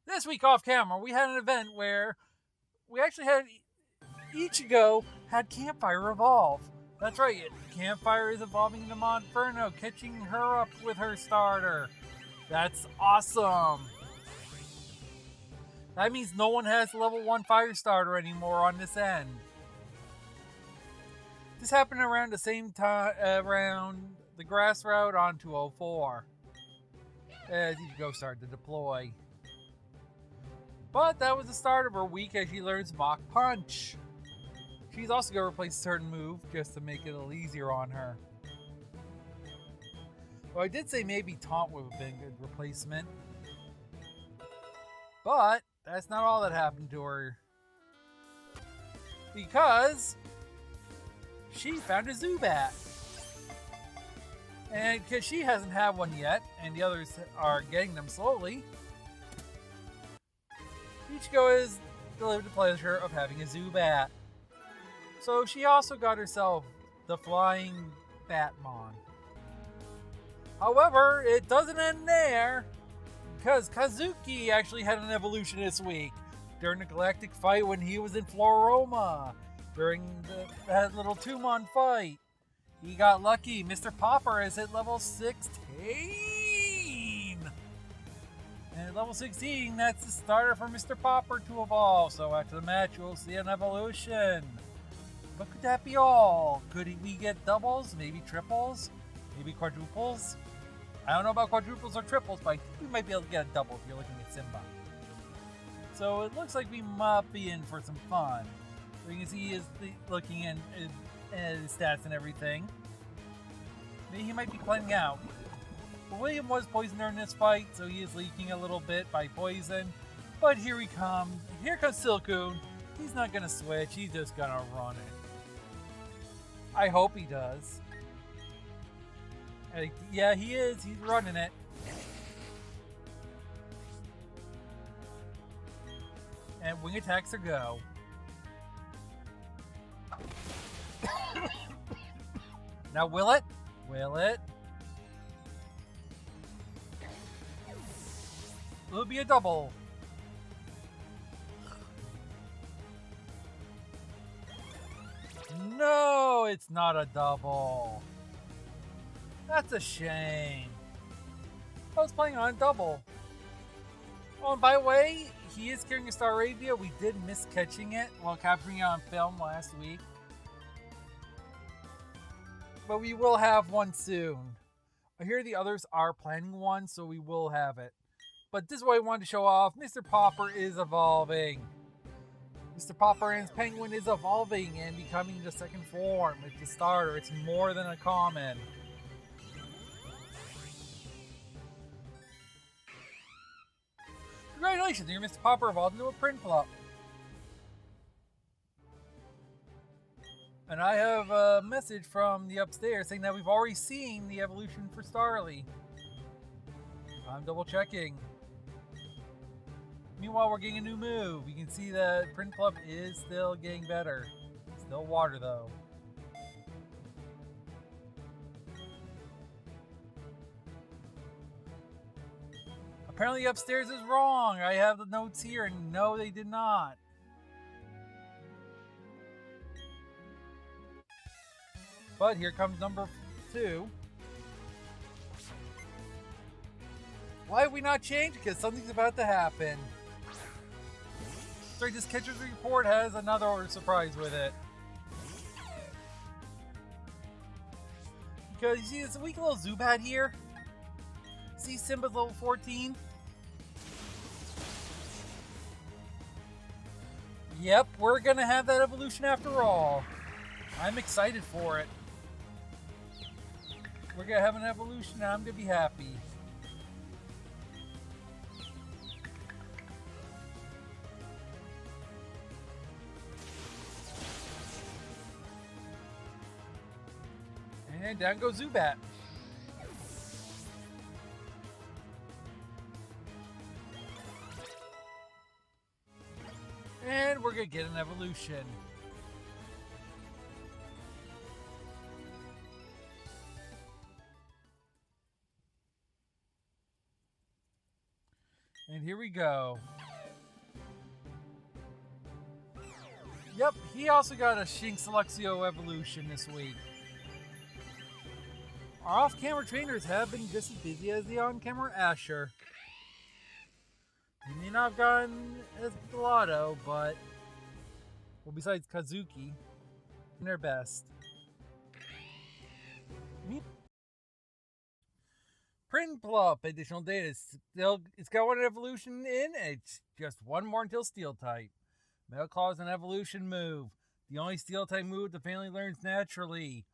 This week off camera, we had an event where we actually had Ichigo had Campfire evolve. That's right, Campfire is evolving into Monferno, catching her up with her starter. That's awesome. That means no one has level 1 fire starter anymore on this end. This happened around the same time, around the grass route on 204. As Ichigo started to deploy. But that was the start of her week as she learns Mach Punch. She's also going to replace a certain move just to make it a little easier on her. Well, I did say maybe Taunt would have been a good replacement. But that's not all that happened to her. Because she found a Zubat. And because she hasn't had one yet, and the others are getting them slowly, Ichigo is delivered the pleasure of having a Zubat. So she also got herself the Flying Batmon. However, it doesn't end there, because Kazuki actually had an evolution this week during the Galactic fight when he was in Floroma, during that little Tumon fight. He got lucky. Mr. Popper is at level 16. And at level 16, that's the starter for Mr. Popper to evolve. So after the match, you'll see an evolution. But could that be all? Could we get doubles? Maybe triples? Maybe quadruples? I don't know about quadruples or triples, but I think we might be able to get a double if you're looking at Simba. So it looks like we might be in for some fun. So you can see he is looking at his stats and everything. Maybe he might be cleansing out. But William was poisoned during this fight, so he is leaking a little bit by poison. But here he comes. Here comes Silcoon. He's not going to switch. He's just going to run it. I hope he does. Yeah, he is. He's running it. And wing attacks are go. Now will it? Will it? Will it be a double? No, it's not a double. That's a shame. I was playing on double. Oh, and by the way, he is carrying a Staravia. We did miss catching it while capturing it on film last week. But we will have one soon. I hear the others are planning one, so we will have it. But this is what I wanted to show off. Mr. Popper is evolving. Mr. Popper and his penguin is evolving and becoming the second form. It's the starter. It's more than a common. Congratulations, your Mr. Popper evolved into a Prinplup. And I have a message from the upstairs saying that we've already seen the evolution for Starly. I'm double checking. Meanwhile, we're getting a new move. You can see that Prinplup is still getting better. Still water though. Apparently upstairs is wrong. I have the notes here, and no, they did not. But here comes number 2. Why have we not changed? Because something's about to happen. Sorry, this catcher's report has another surprise with it. Because you see this weak little Zubat here? See Simba's level 14? Yep, we're gonna have that evolution after all. I'm excited for it. We're gonna have an evolution and I'm gonna be happy. And down goes Zubat. And we're gonna get an evolution. And here we go. Yep, he also got a Shinx Luxio evolution this week. Our off-camera trainers have been just as busy as the on-camera Asher. They may not have gotten as Lotto, but... well, besides Kazuki, their best. Prinplup, additional data. It's got one evolution in, it's just one more until Steel type. Metal Claw is an evolution move. The only Steel type move the family learns naturally.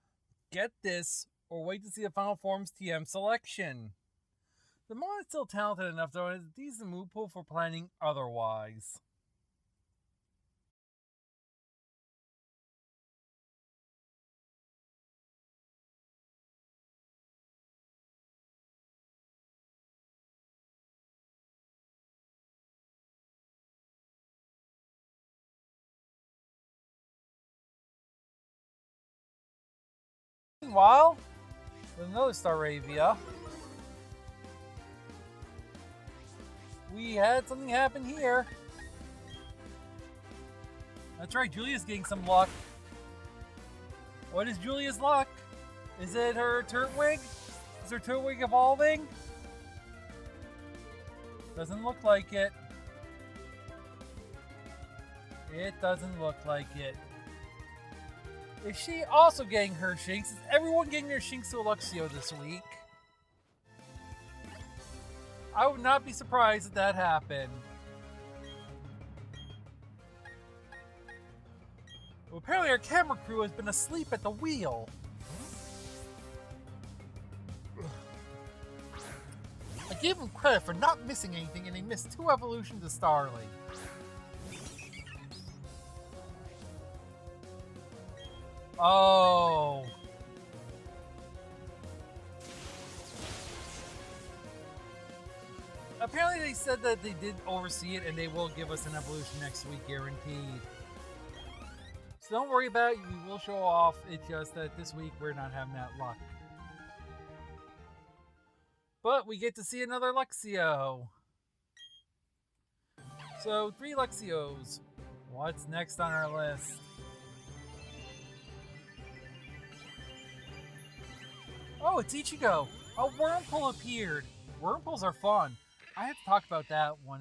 Get this, or wait to see the final form's TM selection. The Mon is still talented enough, though, and has a decent move pool for planning otherwise. Meanwhile, with another Staravia, we had something happen here. That's right, Julia's getting some luck. What is Julia's luck? Is it her Turtwig? Is her Turtwig evolving? Doesn't look like it. It doesn't look like it. Is she also getting her Shinx? Is everyone getting their Shinx to Luxio this week? I would not be surprised if that happened. Well, apparently our camera crew has been asleep at the wheel. I gave them credit for not missing anything, and they missed 2 evolutions of Starly. Oh. Apparently they said that they did oversee it and they will give us an evolution next week, guaranteed. So don't worry about it, we will show off. It's just that this week we're not having that luck. But we get to see another Luxio. So 3 Luxios. What's next on our list? Oh, it's Ichigo! A Wurmple appeared! Wurmples are fun. I have to talk about that one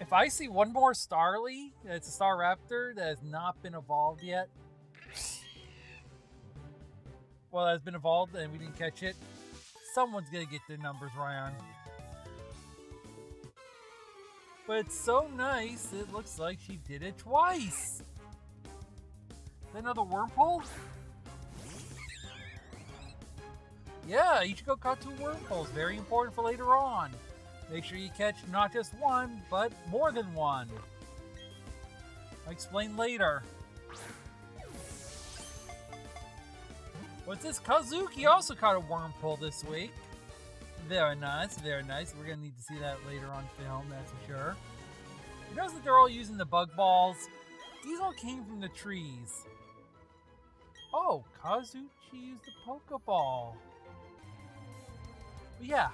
if I see one more Starly, it's a Star Raptor that has not been evolved yet. Well, that has been evolved and we didn't catch it. Someone's gonna get their numbers right. But it's so nice, it looks like she did it twice. Is that another Wurmple? Yeah, Ichigo caught 2 Wurmples. Very important for later on. Make sure you catch not just one, but more than one. I'll explain later. What's this? Kazuki also caught a Wurmple this week. Very nice, very nice. We're going to need to see that later on film, that's for sure. You notice that they're all using the bug balls? These all came from the trees. Oh, Kazuchi used the Pokeball. But yeah,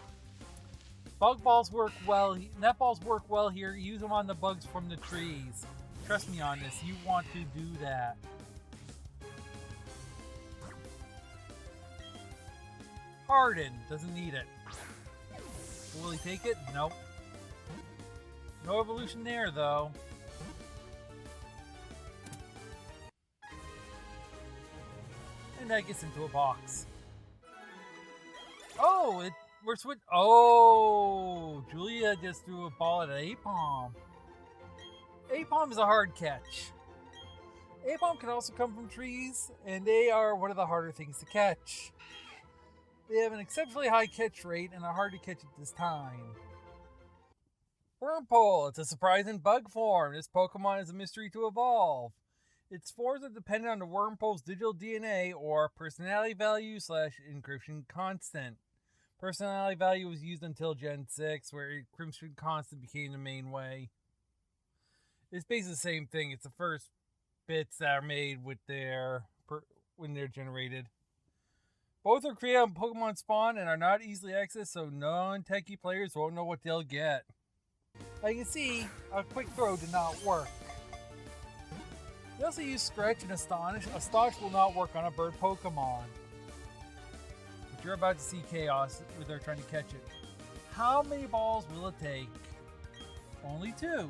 bug balls work well. Net balls work well here. Use them on the bugs from the trees. Trust me on this. You want to do that. Harden. Doesn't need it. Will he take it? Nope. No evolution there, though. And that gets into a box. Oh, we're switch. Oh, Julia just threw a ball at an Apom. Apom is a hard catch. Apom can also come from trees, and they are one of the harder things to catch. They have an exceptionally high catch rate and are hard to catch at this time. Wurmple, it's a surprising bug form. This Pokemon is a mystery to evolve. Its forms are dependent on the Wurmple's digital DNA or personality value / encryption constant. Personality value was used until Gen 6, where encryption constant became the main way. It's basically the same thing. It's the first bits that are made with when they're generated. Both are created on Pokemon Spawn and are not easily accessed, so non-techie players won't know what they'll get. As you can see, a quick throw did not work. We also use Stretch and Astonish. Astonish will not work on a bird Pokemon. But you're about to see chaos when they're trying to catch it. How many balls will it take? Only 2.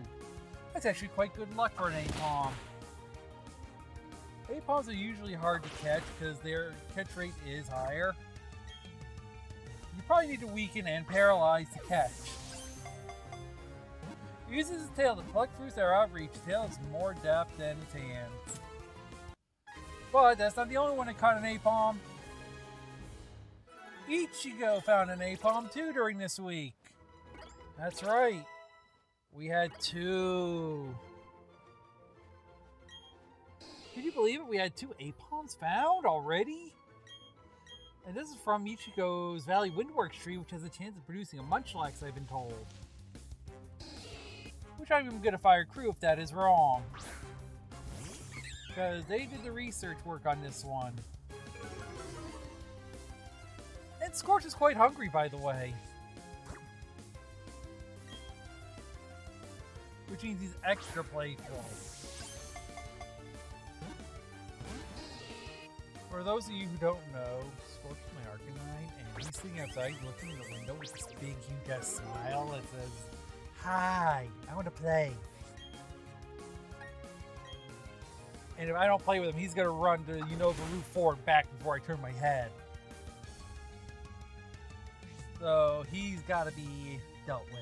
That's actually quite good luck for an Apom. Apoms are usually hard to catch because their catch rate is higher. You probably need to weaken and paralyze to catch. It uses its tail to pluck fruits that are out of reach. Its tail has more depth than its hands. But that's not the only one that caught an Apom. Ichigo found an Apom too during this week. That's right. We had 2. Can you believe it? We had 2 Apoms found already? And this is from Ichigo's Valley Windworks tree, which has a chance of producing a Munchlax, I've been told. Which I'm even going to fire crew if that is wrong. Because they did the research work on this one. And Scorch is quite hungry, by the way. Which means he's extra playful. For those of you who don't know, Scorch is my Arcanine, and he's sitting outside looking in the window with this big, huge smile that says, "Hi, I want to play." And if I don't play with him, he's going to run to, the roof forward back before I turn my head. So he's got to be dealt with.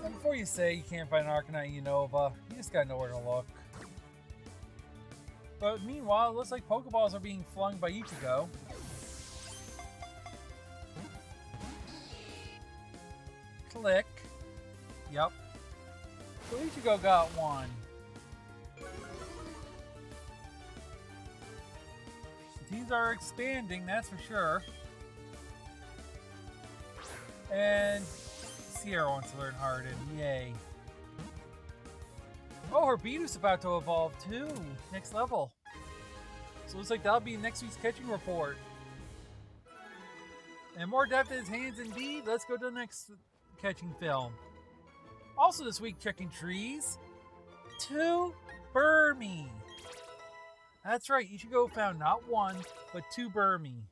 And before you say you can't find an Arcanine Unova, you just gotta know where to look. But meanwhile, it looks like Pokeballs are being flung by Ichigo. Click. Yep. So Ichigo got one. The teams are expanding, that's for sure. And Sierra wants to learn Harden. Yay. Oh, her Beedoo's about to evolve too. Next level. So it looks like that'll be next week's catching report. And more depth in his hands indeed. Let's go to the next catching film. Also this week, checking trees. 2 Burmy. That's right, Ichigo found not 1, but 2 Burmy.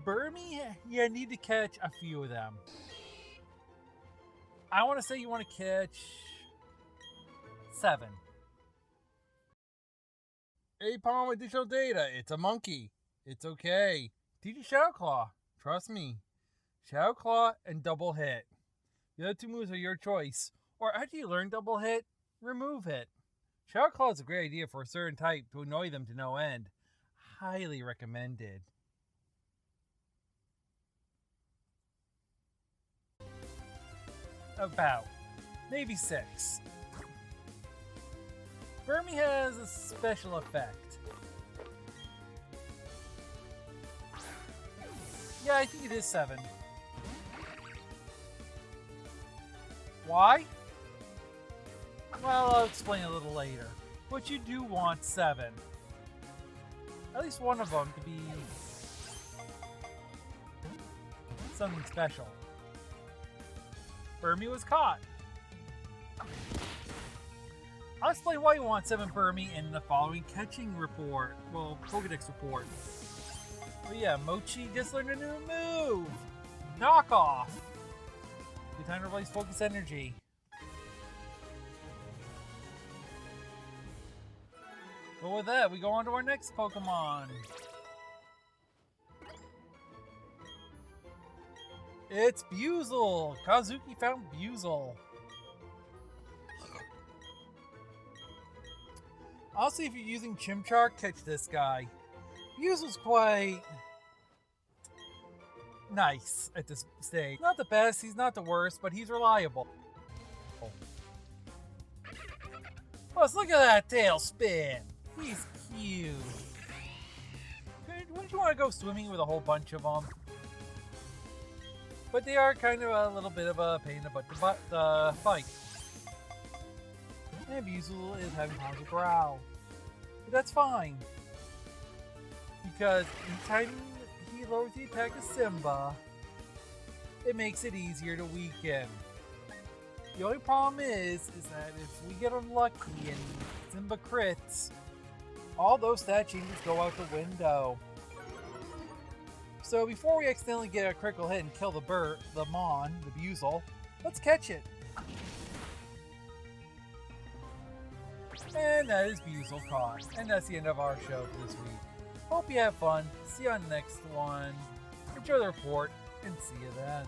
Burmy, you need to catch a few of them. I want to say you want to catch 7. Apom additional data. It's a monkey. It's okay. Teach it Shadow Claw. Trust me. Shadow Claw and Double Hit. The other 2 moves are your choice. Or after you learn Double Hit, remove it. Shadow Claw is a great idea for a certain type to annoy them to no end. Highly recommended. About. Maybe 6. Burmy has a special effect. Yeah, I think it is 7. Why? Well, I'll explain a little later. But you do want 7. At least one of them to be something special. Burmy was caught. I'll explain why you want 7 Burmy in the following catching report. Well, Pokedex report. But yeah, Mochi just learned a new move! Knock off! Good time to replace Focus Energy. But with that, we go on to our next Pokemon. It's Buizel! Kazuki found Buizel. Honestly, if you're using Chimchar, catch this guy. Buizel's quite nice at this stage. Not the best, he's not the worst, but he's reliable. Plus, look at that tail spin. He's cute. Wouldn't you want to go swimming with a whole bunch of them? But they are kind of a little bit of a pain in the butt to fight. And Buizel is having problems with Growl. But that's fine. Because anytime he lowers the attack of Simba, it makes it easier to weaken. The only problem is that if we get unlucky and Simba crits, all those stat changes go out the window. So before we accidentally get a critical hit and kill the Buizel, let's catch it. And that is Buizel caught. And that's the end of our show for this week. Hope you have fun. See you on the next one. Enjoy the report, and see you then.